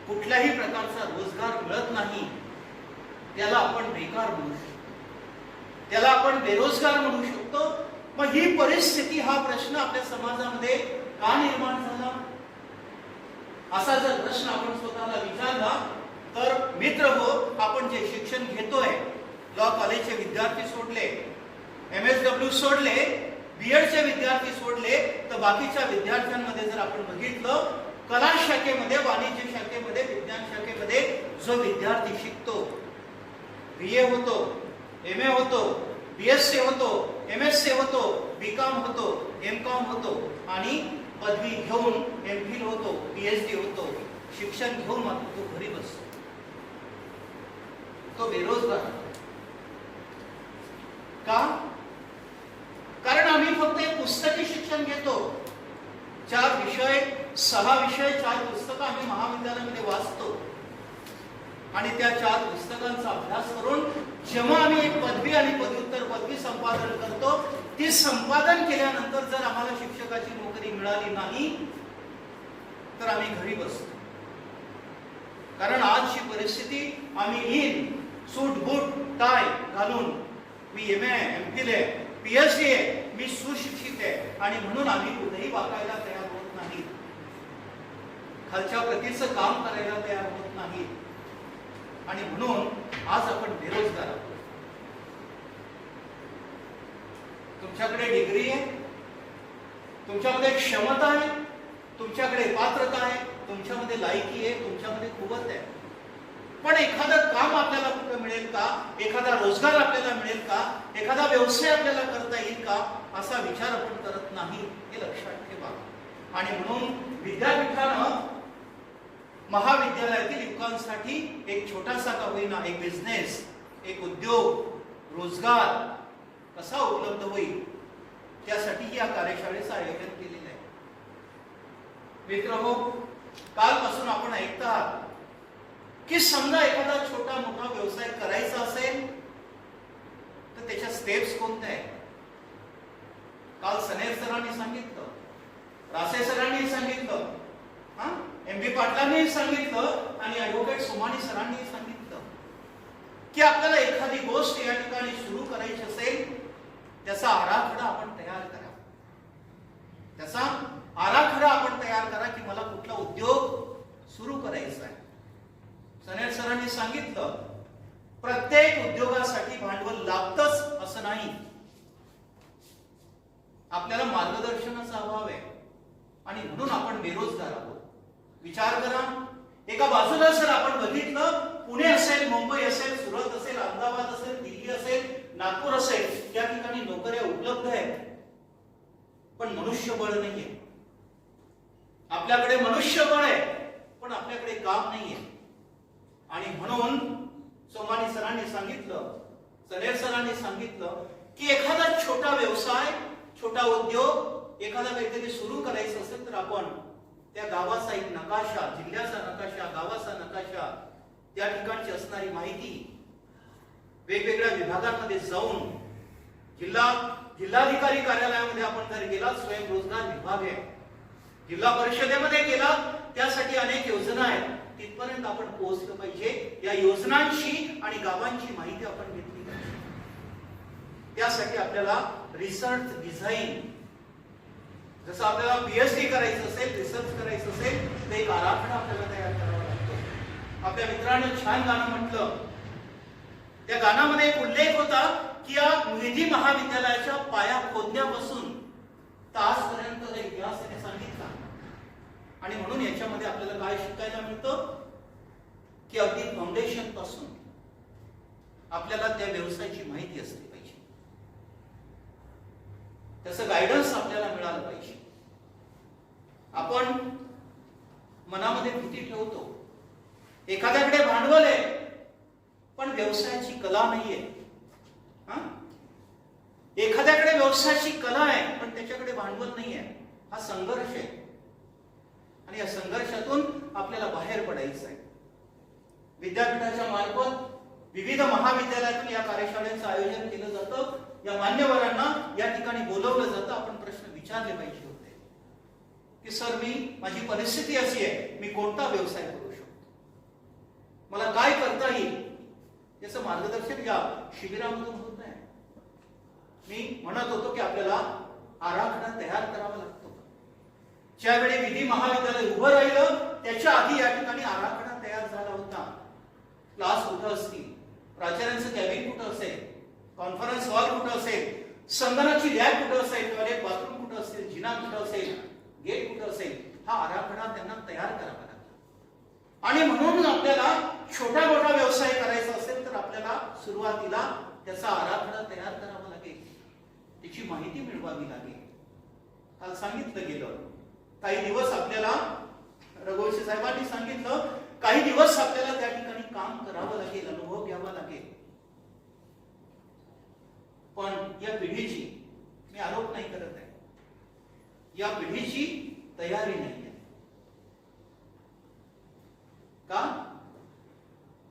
कुठल्याही प्रकारचा रोजगार मिळत नाही, त्याला आपण बेकार म्हणू शकतो. त्याला आपण बेरोजगार म्हणू शकतो. मग ही परिस्थिती, हा प्रश्न आपल्या समाजामध्ये का निर्माण झाला? असा जर प्रश्न आपण स्वतःला विचारला तर मित्र हो, आपण जे शिक्षण घेतोय, लॉ कॉलेजचे विद्यार्थी सोडले, MSW सोडले, BEdचे विद्यार्थी सोडले, तर बाकीच्या विद्यार्थ्यांमध्ये जर आपण बघितलं, कला शाखेमध्ये, वाणिज्य शाखेमध्ये, विज्ञान शाखेमध्ये जो विद्यार्थी शिकतो, BA होतो, MA होतो, BSc होतो, MSc होतो, BCom होतो, MCom होतो आणि पदवी घेऊन MPhil होतो, PhD होतो, शिक्षण घेऊन मात्र तो घरी बसतो, तो बेरोजगार. का? कारण आम्ही फक्त एक पुस्तकी शिक्षण घेतो. 4 विषय, 6 विषय, 4 पुस्तकं आम्ही महाविद्यालयामध्ये वाचतो आणि त्या 4 पुस्तकांचा अभ्यास करून जेव्हा आम्ही एक पदवी आणि पदव्युत्तर पदवी संपादन करतो, ती संपादन केल्यानंतर जर आम्हाला शिक्षकाची नोकरी मिळाली नाही तर आम्ही घरी बसतो. कारण आजची परिस्थिती, आम्ही सूट बूट टाय घालून, मी MA आहे, MPhil आहे, PhD आहे, मी सुशिक्षित आहे आणि म्हणून आम्ही कुठेही वाकायला तयार होत नाही, खालच्या प्रतीचं काम करायला तयार होत नाही आणि म्हणून आज आपण बेरोजगार आहोत. तुमच्याकडे डिग्री आहे, तुमच्याकडे क्षमता आहे, तुमच्याकडे पात्रता आहे, तुमच्यामध्ये लायकी आहे, तुमच्यामध्ये कुवत आहे, पण एखादं काम आपल्याला कुठं मिळेल का? एखादा रोजगार आपल्याला मिळेल का? एखादा व्यवसाय आपल्याला करता येईल का? असा विचार आपण करत नाही, हे लक्षात ठेवा. आणि म्हणून विद्यापीठानं महाविद्यालयातील युवकांसाठी एक छोटासा का होईना एक बिझनेस, एक उद्योग, रोजगार कसा उपलब्ध होईल त्यासाठी या कार्यशाळेचं आयोजन केलेलं आहे. मित्रहो, कालपासून आपण ऐकत आहात की समजा एखादा छोटा मोठा व्यवसाय करायचा असेल तर त्याच्या स्टेप्स कोणत्या आहेत? काल सनेर सरांनी सांगितलं, रासे सरांनी सांगितलं, MB पाटलांनी सांगितलं आणि ॲडव्होकेट सोमानी सरांनी सांगितलं की आपल्याला एखादी गोष्ट या ठिकाणी सुरू करायची असेल, त्याचा आराखडा आपण तयार करा. त्याचा आराखडा आपण तयार करा की मला कुठला उद्योग सुरू करायचा आहे. सनेर सरांनी सांगितलं, प्रत्येक उद्योगासाठी भांडवल लागतच असं नाही, आपल्याला मार्गदर्शनाचा अभाव आहे आणि म्हणून आपण बेरोजगार आहोत. विचार करा, एका बाजूला जर आपण बघितलं, पुणे असेल, मुंबई असेल, सुरत असेल, अहमदाबाद असेल, दिल्ली असेल, नागपूर असेल, या ठिकाणी नोकऱ्या उपलब्ध आहेत, पण मनुष्यबळ नाहीये. आपल्याकडे मनुष्यबळ आहे पण आपल्याकडे काम नाहीये आणि म्हणून सोमानी सरांनी सांगितलं, सनेर सरांनी सांगितलं की एखादा छोटा व्यवसाय, छोटा उद्योग, एखादा काहीतरी सुरू करायचं असेल तर आपण त्या गावाचा एक नकाशा, जिल्ह्याचा नकाशा, गावाचा नकाशा, त्या ठिकाणची असणारी माहिती, वेगवेगळ्या विभागांमध्ये जाऊन, जिल्हाधिकारी कार्यालयामध्ये आपण जर गेला, स्वयंरोजगार विभाग आहे, जिल्हा परिषदेमध्ये गेला, त्यासाठी अनेक योजना आहेत, तिथपर्यंत आपण पोहोचलं पाहिजे. या योजनांची आणि गावांची माहिती आपण घेतली पाहिजे. त्यासाठी आपल्याला रिसर्च डिझाईन, जसं आपल्याला PhD करायचं असेल, रिसर्च करायचं असेल, तर एक आराखडा आपल्याला तयार करावा लागतो. आपल्या मित्रांनी छान गाणं म्हटलं, त्या गाण्यामध्ये एक उल्लेख होता की या निधी महाविद्यालयाच्या पाया खोदण्यापासून तासपर्यंत इतिहास त्याने सांगितला आणि म्हणून याच्यामध्ये आपल्याला काय शिकायला मिळतं की अगदी फाउंडेशन पासून आपल्याला त्या व्यवसायाची माहिती असली पाहिजे, त्याचं गायडन्स आपल्याला मिळालं पाहिजे. आपण मनामध्ये भीती ठेवतो, एखाद्याकडे भांडवल आहे पण व्यवसायाची कला नाहीये, एखाद्याकडे व्यवसायाची कला आहे पण त्याच्याकडे भांडवल नाहीये. हा संघर्ष आहे आणि या संघर्षातून आपल्याला बाहेर पडायचं आहे. विद्यापीठाच्या मार्फत विविध महाविद्यालयातून या कार्यशाळेचं आयोजन केलं जातं. या मान्यवरांना या ठिकाणी बोलवलं जातं. आपण प्रश्न विचारले पाहिजे होते की सर, माझी परिस्थिती अशी आहे, मी कोणता व्यवसाय करू शकतो, मला काय करता येईल, याचं मार्गदर्शन या शिबिरामधून होत आहे. मी म्हणत होतो की आपल्याला आराखडा तयार करावा लागतो. ज्यावेळी विधी महाविद्यालय उभं राहिलं त्याच्या आधी या ठिकाणी आराखडा तयार झाला होता. क्लास कुठं असतील, प्राचार्यांचं कॅबिन कुठं असेल, कॉन्फरन्स हॉल कुठं असेल, संगणकाची लॅब कुठं असेल, टॉयलेट बाथरूम कुठं असेल, जिना कुठं असेल, गेट कुठं असेल, हा आराखडा त्यांना तयार करावा लागला. आणि म्हणून आपल्याला छोटा मोठा व्यवसाय करायचा असेल तर आपल्याला सुरुवातीला त्याचा आराखडा तयार करावा लागेल, त्याची माहिती मिळवावी लागेल. काल सांगितलं गेलं, काही दिवस आपल्याला रघुवंशी साहेबांनी सांगितलं, काही दिवस आपल्याला त्या ठिकाणी काम करावं लागेल, अनुभव घ्यावा लागेल. पण या पिढीची, मी आरोप नाही करत आहे, या पिढीची तयारी नाही आहे. का?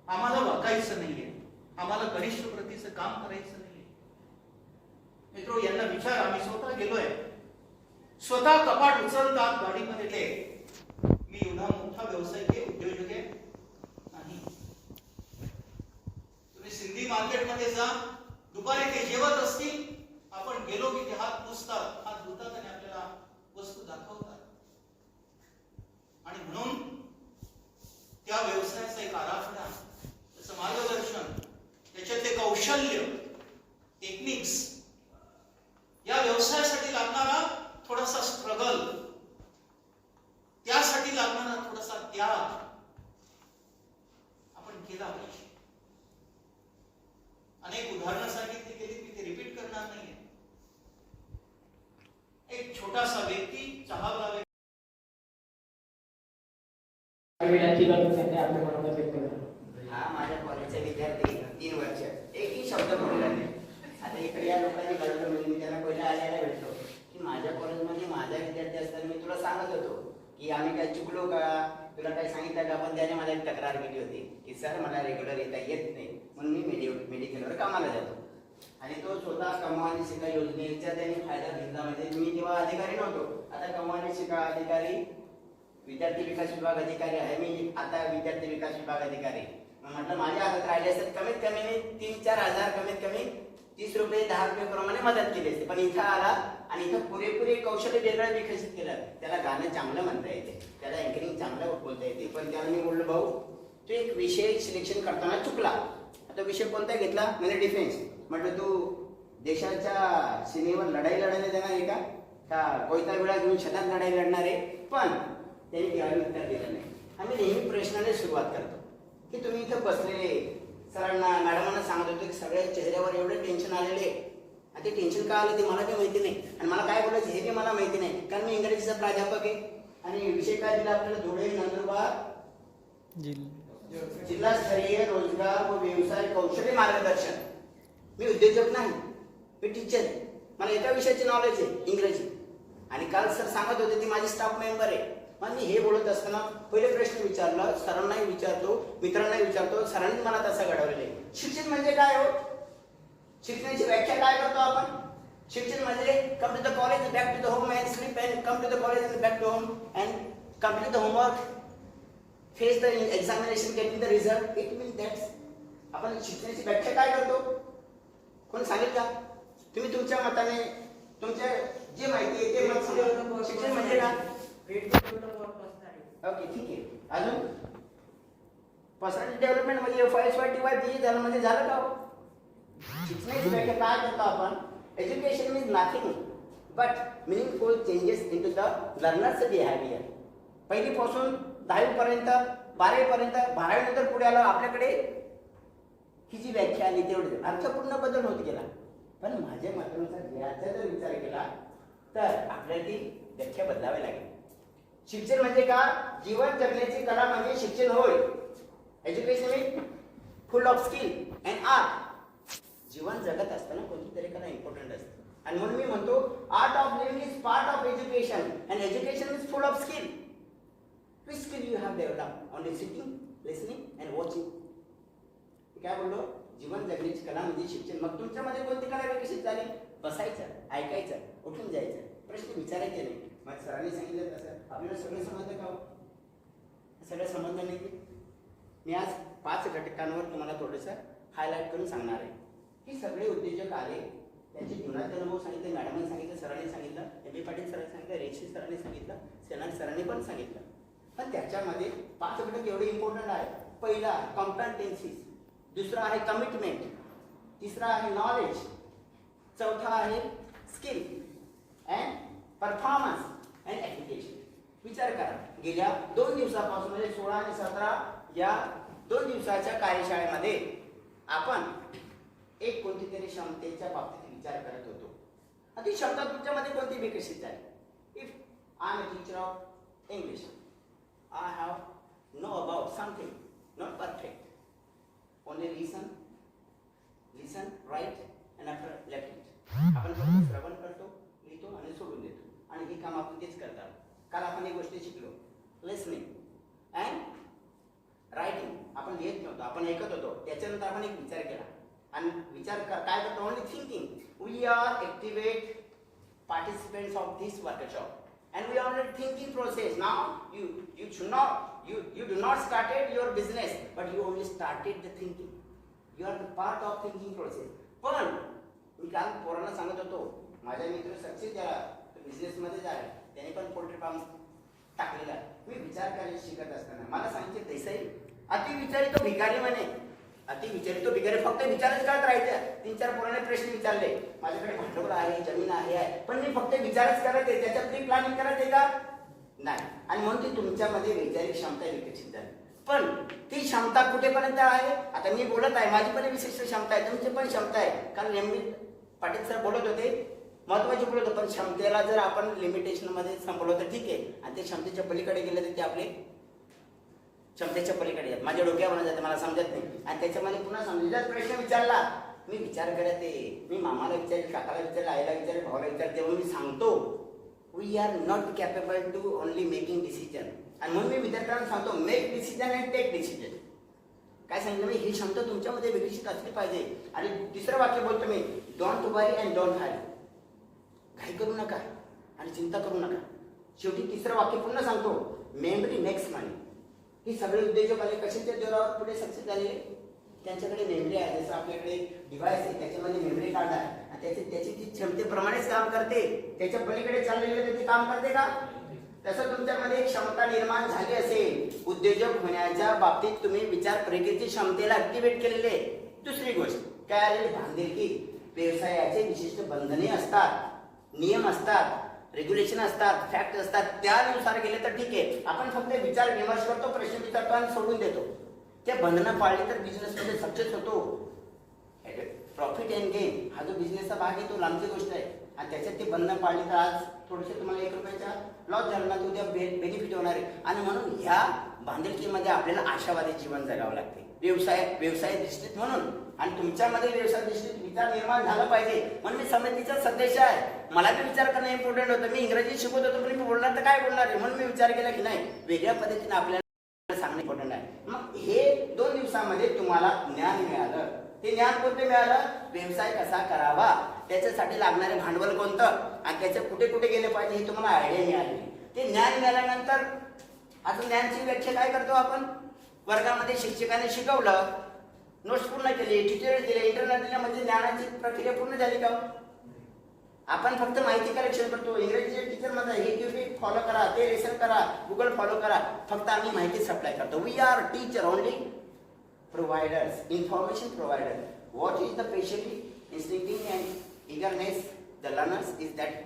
आम्हाला वाकायचं नाहीये, आम्हाला कनिष्ठ प्रतीचं काम करायचं नाहीये. मित्रो, यांना विचार, आम्ही स्वतः गेलोय, स्वतः कपाट उचलतात गाडीमध्ये ते, मी एवढा मोठा व्यावसायिक उद्योजक आहे नाही. तुम्ही सिंधी मार्केटमध्ये जा, दुपारी ते जेवत असतील, आपण गेलो की ते हात पुसतात, हात धुतात आणि आपल्याला वस्तू दाखवतात. आणि म्हणून त्या व्यवसायाचा एक आराखडा, त्याचं मार्गदर्शन, त्याच्यातले कौशल्य, टेक्निक्स, या व्यवसायासाठी लागणारा थोडासा स्ट्रगल, त्यासाठी लागणारा थोडासा त्याग आपण केला पाहिजे. अनेक उदाहरणं सांगितली गेली, मी ते रिपीट करणार नाहीये. एक छोटासा व्यक्ती चहावाला हा माझ्या कॉलेजचा विद्यार्थी 3 वर्ष एकही शब्द बोलला नाही. आता इकडे या लोकांनी कळवलं, म्हणजे मी त्यांना पहिला आल्याला भेटलो की माझ्या कॉलेजमध्ये माझा विद्यार्थी असताना मी तुला सांगत होतो की आम्ही काय चुकलो का, तुला काय सांगितलं का, पण त्याने मला एक तक्रार केली होती की सर मला रेग्युलर येता येत नाही, म्हणून मी मेडिकलवर कामाला जातो. आणि तो स्वतः कमावणी शिका योजनेचा त्यांनी फायदा घेतला. म्हणजे मी तेव्हा अधिकारी नव्हतो, आता कमावणी शिका अधिकारी, विद्यार्थी विकास विभाग अधिकारी आहे मी, आता विद्यार्थी विकास विभाग अधिकारी. म्हटलं माझ्या हातात राहिले असतात, कमीत कमी मी 3-4 हजार, कमीत कमी 30 रुपये 10 रुपये प्रमाणे मदत केली असते. पण इथं आला आणि इथं पुरेपूर कौशल्य वेगळं विकसित केलं. त्याला गाणं चांगलं म्हणता येते, त्याला अँकरिंग चांगलं बोलता येते. पण त्याला मी बोललो, भाऊ तू एक विषय सिलेक्शन करताना चुकला. आता विषय कोणता घेतला? म्हणजे डिफेन्स. म्हटलं तू देशाच्या सीमेवर लढाई लढायला देणार आहे का कोयता वेळा घेऊन शेतात लढाई लढणार आहे? पण त्यांनी त्यावेळी उत्तर दिलं नाही. आम्ही नेहमी प्रश्नाने सुरुवात करतो की तुम्ही इथं बसलेले सरांना मॅडमांना सांगत होतो की सगळ्या चेहऱ्यावर एवढं टेन्शन आलेले, आणि ते टेन्शन का आलं ते मला काही माहिती नाही, आणि मला काय बोलायचं हे बी मला माहिती नाही, कारण मी इंग्रजीचा प्राध्यापक आहे. आणि विषय काय दिला आपल्याला? धुळे नंदुरबार जिल्हास्तरीय रोजगार व व्यवसाय कौशल्य मार्गदर्शन. मी उद्योजक नाही, मी टीचर आहे, मला एका विषयाचे नॉलेज आहे इंग्रजी. आणि काल सर सांगत होते ती माझी स्टाफ मेंबर आहे. मग मी हे बोलत असताना पहिले प्रश्न विचारला, सरांनाही विचारतो, मित्रांनाही विचारतो, सरांनी मला तसा घडवलेला आहे. शिक्षण म्हणजे काय हो? शिक्षणाची व्याख्या काय करतो आपण? शिक्षण म्हणजे come to the college, back to the home and sleep, and come to the college and back to home and complete the homework, face the examination, getting the result. It means that's. आपण शिक्षणाची व्याख्या काय करतो? कोण सांगेल का? तुम्ही तुमच्या मताने, तुमच्या जे माहिती आहे ते मत सांगा. शिक्षण म्हणजे काय? ओके, ठीक आहे. अजून पर्सनॅलिटी डेव्हलपमेंट म्हणजे FYSY झालं म्हणजे झालं का? शिक्षणाची व्याख्या काय करतो आपण? Education means nothing but meaningful changes into the learners behaviour. पहिलीपासून 10वी पर्यंत, 12वी पर्यंत, 12वी नंतर पुढे आलं आपल्याकडे ही जी व्याख्या आली तेवढी अर्थपूर्ण बदल होत गेला. पण माझ्या मतानुसार याचा जर विचार केला तर आपल्याला ती व्याख्या बदलावी लागेल. शिक्षण म्हणजे का? जीवन जगण्याची कला म्हणजे शिक्षण होय. Education is full of skill and art. जीवन जगत असताना कोणती तरी कला इम्पॉर्टंट असते. आणि म्हणून मी म्हणतो art of living is part of education and education is full of skill. Which skill you have develop only sitting, listening and watching. काय बोललो? जीवन जगण्याची कला म्हणजे शिक्षण. मग तुमच्यामध्ये कोणती कला विकसित झाली? बसायचं, ऐकायचं, उठून जायचं, प्रश्न विचारायचे नाही. मग सरांनी सांगितलं तसं आपल्याला सगळं समजलं का? सगळं समजलं नाही. मी आज 5 घटकांवर तुम्हाला थोडंसं हायलाईट करून सांगणार आहे. हे सगळे उद्योजक आले त्यांचे जीवनाचे अनुभव सांगितले, मॅडमने सांगितलं, सरांनी सांगितलं, एम.बी. पाटील सरांनी सांगितलं, रेशी सरांनी सांगितलं, सेनानी सरांनी पण सांगितलं. पण त्याच्यामध्ये 5 घटक एवढे इम्पॉर्टंट आहे. पहिला कॉम्पिटन्सीज, दुसरा आहे कमिटमेंट, तिसरा आहे नॉलेज, चौथा आहे skill and performance and application. विचार करा, गेल्या 2 दिवसापासून म्हणजे 16 आणि 17 या 2 दिवसाच्या कार्यशाळेमध्ये आपण एक कोणती तरी क्षमतेच्या बाबतीत विचार करत होतो. आणि ती क्षमता तुमच्यामध्ये कोणती विकसित झाली? If I am a teacher of English, I have no about something, not perfect, only listen, write and after left it. आपण फक्त श्रवण करतो, लिहितो आणि सोडून देतो, आणि हे काम आपण तेच करतात. काल आपण एक गोष्ट शिकलो, लिसनिंग अँड रायटिंग. आपण लिहित नव्हतो, आपण ऐकत होतो. त्याच्यानंतर आपण एक विचार केला, आणि विचार काय करतो? Only thinking. We are activate participants of this workshop and we are in thinking process. Now you should not, you do not started your business, but you only started the thinking. You are the part of thinking process. पण मी काल पोरांना सांगत होतो, माझ्या मित्र success झाला, तो बिझनेसमध्ये झाला, त्याने पण पोल्ट्री फार्म टाकलेला. मी विचार करायला शिकत असताना मला सांगितले, तैसाई अति विचारी तो भिकारी म्हणे. अति विचारी तो भिकारी, फक्त विचारच करत राहायचं. 3-4 पोरांनी प्रश्न विचारले, माझ्याकडे भांडवल आहे, जमीन आहे, पण मी फक्त विचारच करत आहे, त्याच्यात प्री प्लॅनिंग करत आहे का? नाही. आणि म्हणून ती तुमच्यामध्ये वैचारिक क्षमता विकसित झाली. पण ती क्षमता कुठेपर्यंत आहे? आता मी बोलत आहे, माझी पण विशिष्ट क्षमता आहे, तुमची पण क्षमता आहे. कारण एम.बी. पाटील सर बोलत होते, महत्वाचे बोलत होते, पण क्षमतेला जर आपण लिमिटेशनमध्ये संपवलं तर ठीक आहे, आणि ते क्षमतेच्या पलीकडे गेले तर ते आपले क्षमतेच्या पलीकडे आहेत. माझ्या डोक्यावर जाते, मला समजत नाही. आणि त्याच्यामध्ये पुन्हा समजा प्रश्न विचारला, मी विचार करत आहे, मी मामाला विचारेल, काकाला विचारेल, आईला विचारेल, भावाला विचारेल, तेव्हा मी सांगतो we are not capable to only making decision. आणि म्हणून मी विद्यार्थ्यांना सांगतो, make decision and take decision. काय सांगितलं मी? ही क्षमता तुमच्यामध्ये विकसित असली पाहिजे. आणि तिसरं वाक्य बोलतो मी, don't worry and don't hurry. घाई करू नका आणि चिंता करू नका. शेवटी तिसरं वाक्य पुन्हा सांगतो, मेमरी मेक्स मनी. ही सगळे उद्योजक आले कशाच्या जोरावर पुढे सक्सेस झाले? त्यांच्याकडे मेमरी आहे. जसं आपल्याकडे डिव्हाइस आहे, त्याच्यामध्ये मेमरी कार्ड आहे, आणि त्याची ती क्षमतेप्रमाणेच काम करते. त्याच्या पलीकडे चाललेले ते काम करते का? तसं तुमच्यामध्ये क्षमता निर्माण झाली असेल, उद्योजक होण्याच्या बाबतीत तुम्ही विचार प्रक्रियेची क्षमतेला ऍक्टिव्हेट केलेले. दुसरी गोष्ट काय आलेली? बांधिलकी. व्यवसायाचे विशिष्ट बंधने असतात, नियम असतात, रेग्युलेशन असतात, फॅक्ट असतात, त्यानुसार गेले तर ठीक आहे. आपण फक्त विचार विमर्श करतो, प्रश्न विचारतो आणि सोडून देतो. त्या बंधनं पाळली तर बिझनेसमध्ये सक्सेस होतो. प्रॉफिट अँड गेन हा जो बिझनेसचा भाग आहे तो लांबची गोष्ट आहे, आणि त्याच्यात ते बंधनं पाळली तर आज थोडेसे तुम्हाला 1 रुपयाचा लॉस झाला ना, उद्या बेनिफिट होणार आहे. आणि म्हणून ह्या बांधिलकीमध्ये आपल्याला आशावादी जीवन जगावं लागते, व्यवसाय दृष्टीत म्हणून. आणि तुमच्यामध्ये व्यवसाय दृष्टीत विचार निर्माण झाला पाहिजे. म्हणून मी समितीचा सदस्य आहे, मला बी विचार करणं इम्पॉर्टंट होतं. मी इंग्रजी शिकवत होतो, पण मी बोलणार तर काय बोलणार आहे, म्हणून मी विचार केला की नाही, वेगळ्या पद्धतीने आपल्याला सांगणं इम्पॉर्टंट आहे. मग हे 2 दिवसामध्ये तुम्हाला ज्ञान मिळालं. ते ज्ञान कोणते मिळालं? व्यवसाय कसा करावा, त्याच्यासाठी लागणारे भांडवल कोणतं, आणि त्याचे कुठे कुठे गेले पाहिजे हे तुम्हाला आयडिया मिळाली. ते ज्ञान मिळाल्यानंतर आता ज्ञानची व्याख्या काय करतो आपण? वर्गामध्ये शिक्षकाने शिकवलं, नोट्स पूर्ण केली, ट्युटोरियल दिले, इंटरनेट दिले, म्हणजे ज्ञानाची प्रक्रिया पूर्ण झाली का? आपण फक्त माहिती कलेक्शन करतो. इंग्रजीचे टीचर म्हणतात हे YouTube फॉलो करा, ते लेसन करा, गुगल फॉलो करा, फक्त आम्ही माहिती सप्लाय करतो. We are teacher only providers, information provider. What is the patiently instincting and eagerness the learners is that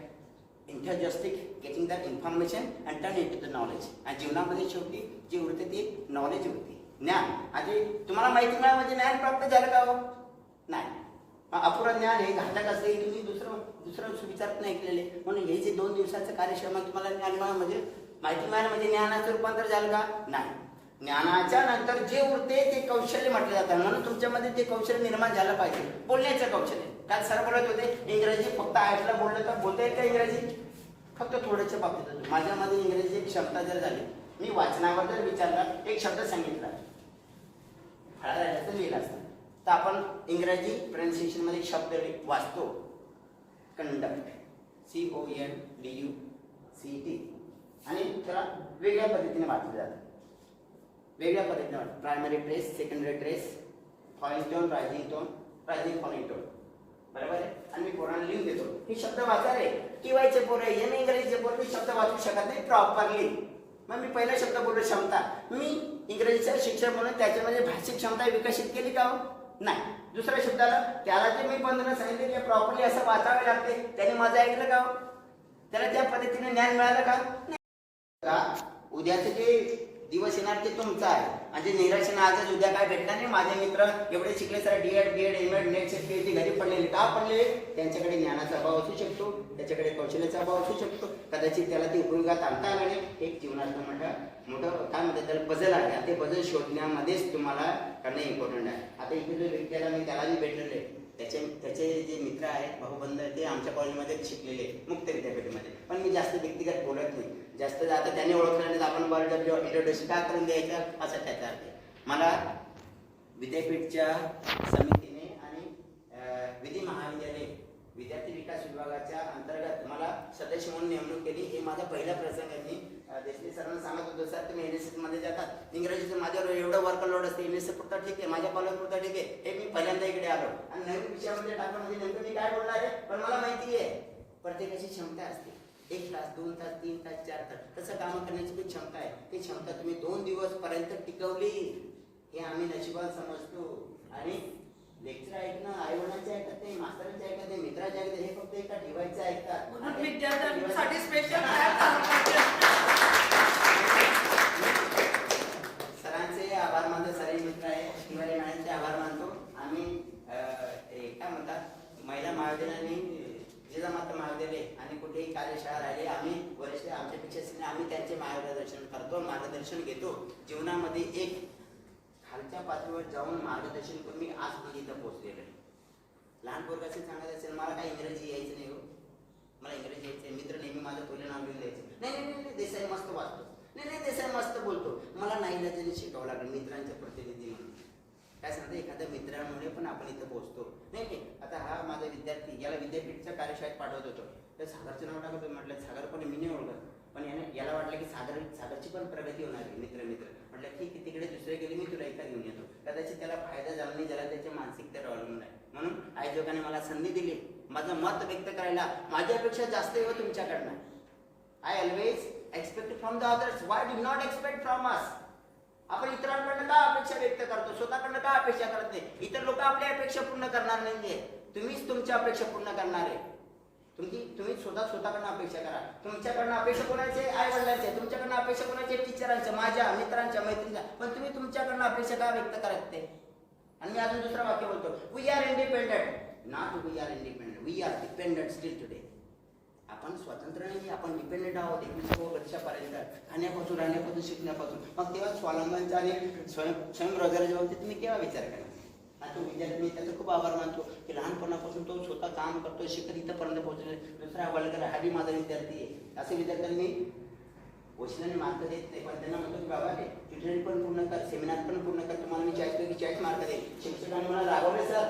enthusiastic getting that information and turn into the knowledge. आणि जीवनामध्ये शेवटी जे उरते ते नॉलेज उरते, ज्ञान. आणि तुम्हाला माहिती मिळालं म्हणजे ज्ञान प्राप्त झालं का? हो नाही. अपुरा ज्ञान हे घातक असले तुम्ही दुसरं विचारत नाही केलेले. म्हणून हे जे 2 दिवसाचं कार्यक्रम तुम्हाला ज्ञान मिळालं म्हणजे माहिती मिळालं म्हणजे ज्ञानाचं रूपांतर झालं का? नाही. ज्ञानाच्या नंतर जे उरते ते कौशल्य म्हटले जातात. म्हणून तुमच्यामध्ये ते कौशल्य निर्माण झालं पाहिजे, बोलण्याचं कौशल्य. काल सर बोलत होते इंग्रजी फक्त आयटला बोललं तर बोलता येत का इंग्रजी? फक्त थोड्याच्या बाबतीत होतं. माझ्यामध्ये इंग्रजी क्षमता जर झाली, मी वाचनावर जर विचारला, एक शब्द सांगितला, फळा राहिला तर लिहिला असता, तर आपण इंग्रजी प्रोनाउन्सिएशनमध्ये एक शब्द वाचतो, कंडक्ट, CONDUCT, आणि त्याला वेगळ्या पद्धतीने वाचलं जातं. वेगळ्या पद्धतीने primary trace, secondary trace, falling tone, rising tone, rising falling tone. बरोबर आहे. आणि मी पोरांना लिहून देतो हे शब्द वाचा रे. टीवायचे पोरं एम इंग्रजीचे पोरं ते शब्द वाचू शकत नाही प्रॉपरली. मग मी पहिला शब्द बोललो क्षमता. मी इंग्रजीचा शिक्षक म्हणून त्याच्यामध्ये भाषिक क्षमता विकसित केली का हो? नाही. दुसऱ्या शब्दाला त्याला जे मी 15 सांगितले की प्रॉपरली असं वाचावे लागते, त्याने माझं ऐकलं का हो? त्याला त्या पद्धतीने ज्ञान मिळालं का? नाही. उद्याचे जे दिवस येणार ते तुमचा आहे. म्हणजे निराशेने आजच उद्या काय भेटणार नाही. माझे मित्र एवढे शिकले sir DEd MEd NET PhD घरी पडलेले का पडले? त्यांच्याकडे ज्ञानाचा अभाव असू शकतो, त्याच्याकडे कौशल्याचा अभाव असू शकतो, कदाचित त्याला ते उपयोगात आणता आला नाही. एक जीवनातलं मोठं काय म्हणतात त्याला पझल आहे. ते पझल शोधण्यामध्येच तुम्हाला करणं इम्पॉर्टंट आहे. आता इथे जो व्यक्तीला मी त्यालाही भेटलेले त्याचे जे मित्र आहेत भाऊबंद ते आमच्या कॉलेजमध्ये शिकलेले मुक्त विद्यापीठामध्ये. पण मी जास्त व्यक्तिगत बोलत नाही. जास्त आता त्यांनी ओळखलं नाही आपण बरं इंट्रोडक्शन का करून द्यायचं असं त्याचा अर्थ. मला विद्यापीठच्या समितीने आणि विधी महाविद्यालय विद्यार्थी विकास विभागाच्या अंतर्गत मला सदस्य म्हणून नेमणूक केली. हे माझा पहिला प्रसंग आहे. मी देशले सरांना सांगत होतो सर तुम्ही NSS मध्ये जातात इंग्रजीचं माझ्यावर एवढं वर्कलोड असते. NSS पुरता ठीक आहे, माझ्या कॉलेज पुरता ठीक आहे. हे मी पहिल्यांदा इकडे आलो आणि नवीन विषयामध्ये टाकलं म्हणजे नेमकं मी काय बोलणार आहे. पण मला माहिती आहे प्रत्येकाची क्षमता असते. 1 तास 2 तास 3 तास 4 तास तसं काम करण्याची जी क्षमता आहे ती क्षमता तुम्ही 2 दिवस पर्यंत टिकवली हे आम्ही नशिबात समजतो. आणि लेक्चर ऐकणं आईवडिलांचे ऐकत नाही, मास्तरांचे ऐकत नाही, मित्रांचे ऐकत नाही, हे फक्त एका डिवाइसचे ऐकतात. म्हणून विद्यार्थ्यांसाठी स्पेशल सरांचे आभार मानतो. सरांचे मित्र आहे तिवारी मॅडमचे आभार मानतो. आम्ही काय म्हणतात महिला महाविद्यालयाने जिजामाता महाविद्यालय आणि कुठेही कार्यशाळा राहिली आम्ही वरिष्ठ आमच्यापेक्षा आम्ही त्यांचे मार्गदर्शन करतो, मार्गदर्शन घेतो. जीवनामध्ये एक खालच्या पातळीवर जाऊन मार्गदर्शन करून मी आज पण इथं पोहोचलेलो आहे. लहान पोरगाचे सांगायचं असेल मला काही इंग्रजी यायचं नाही हो, मला इंग्रजी यायचं. मित्र नेहमी माझं पहिलं नाव लिहून द्यायचं. नाही देसाई मस्त वाचतो, नाही देसाई मस्त बोलतो. मला नाही त्याने शिकावं लागलं मित्रांच्या प्रतिनिधी म्हणून. काय सांगतं एखाद्या मित्रामुळे पण आपण इथं पोहोचतो. नाही आता हा माझा विद्यार्थी याला विद्यापीठच्या कार्यशाळेत पाठवत होतो तर सागरचं नाव टाकत म्हटलं सागर पण मी नाही ओळखत. पण याला वाटलं की सागरची पण प्रगती होणार आहे. मित्र म्हटलं ठीक आहे तिकडे दुसरे गेले मी तुला इथं घेऊन येतो. कदाचित त्याला फायदा झाला नाही ज्याला त्याच्या मानसिकतेवर अवलंबून आहे. म्हणून आयोजकाने मला संधी दिली माझं मत व्यक्त करायला. माझ्यापेक्षा जास्त वेळ तुमच्याकडनं. I always expect from the others. Why do not expect from us. आपण इतरांकडनं का अपेक्षा व्यक्त करतो, स्वतःकडनं का अपेक्षा करत नाही. इतर लोक आपल्या अपेक्षा पूर्ण करणार नाहीये, तुम्हीच तुमच्या अपेक्षा पूर्ण करणार आहे. तुम्ही स्वतःकडनं अपेक्षा करा. तुमच्याकडनं अपेक्षा कोणाचे आई वडिलांचे, तुमच्याकडनं अपेक्षा कोणाचे टीचरांच्या, माझ्या मित्रांच्या मैत्रिणीच्या. पण तुम्ही तुमच्याकडनं अपेक्षा का व्यक्त करत ते. आणि मी अजून दुसरं वाक्य बोलतो we are independent not we are independent we are dependent still today. आपण स्वतंत्र नाही, आपण डिपेंडेंट आहोत 21 वर्षापर्यंत खाण्यापासून राहण्यापासून शिकण्यापासून. मग तेव्हा स्वावलंबनचा आणि स्वयंरोजगाराच्या बाबतीत तुम्ही केव्हा विचार करा. आणि तो विद्यार्थी मी त्याचा खूप आभार मानतो की लहानपणापासून तो स्वतः काम करतो शिकत इथंपर्यंत पोहोचले. दुसरा वल्गर हा बी माझा विद्यार्थी आहे. असे विद्यार्थ्यांनी मी वशिलाने मार्क देत नाही पण त्यांना म्हणतो की बाबा रे ट्युटोरियल पण पूर्ण कर, सेमिनार पण पूर्ण कर, तुम्हाला मी 40 पैकी 40 मार्क देईन. शिक्षकांनी मला रागवले सर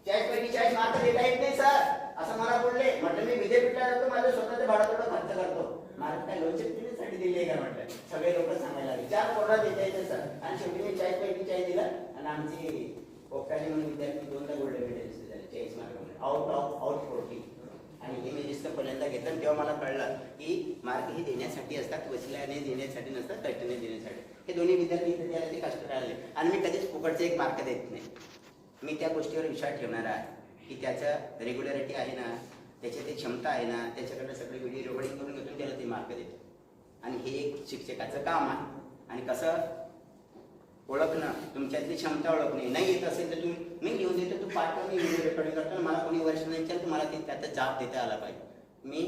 40 पैकी 40 मार्क देता येत नाही सर असं मला बोलले. म्हटलं मी विद्यापीठला जातो माझं स्वतःच्या भाडातोडा खर्च करतो. मार्क काय लोणचे पिण्यासाठी दिले आहे का म्हटलं. सगळे लोक सांगायला लागले 4 कोटा देता येते सर. आणि शेवटी मी 40 पैकी 40 दिला आणि आमची पोपटाने म्हणून विद्यार्थी 2दा गोल्ड मेडलिस्ट झाले 40 मार्क आउट 40. आणि हे मी जिथं पहिल्यांदा घेतलं तेव्हा मला कळलं की मार्क हे देण्यासाठी असतात, वशिल्याने देण्यासाठी नसतात, कष्टाने देण्यासाठी. हे दोन्ही विद्यार्थी इथे द्यायला ते कष्ट राहिले. आणि मी कधीच फुकटचे एक मार्क देत नाही. मी त्या गोष्टीवर विश्वास ठेवणार आहे की त्याचं रेग्युलरिटी आहे ना, त्याची ती क्षमता आहे ना, त्याच्याकडे सगळे व्हिडिओ रेकॉर्डिंग करून घेतो त्याला ते मार्क देतो. आणि हे एक शिक्षकाचं काम आहे. आणि कसं ओळखणं, तुमच्यातली क्षमता ओळखणे. नाही येत असेल तर तुम्ही मी लिहून देतो, तू पाठव, मी व्हिडिओ रेकॉर्डिंग करतो. मला कोणी वर्ष नाही विचार तुम्हाला ते त्याचा जाब देता आला पाहिजे. मी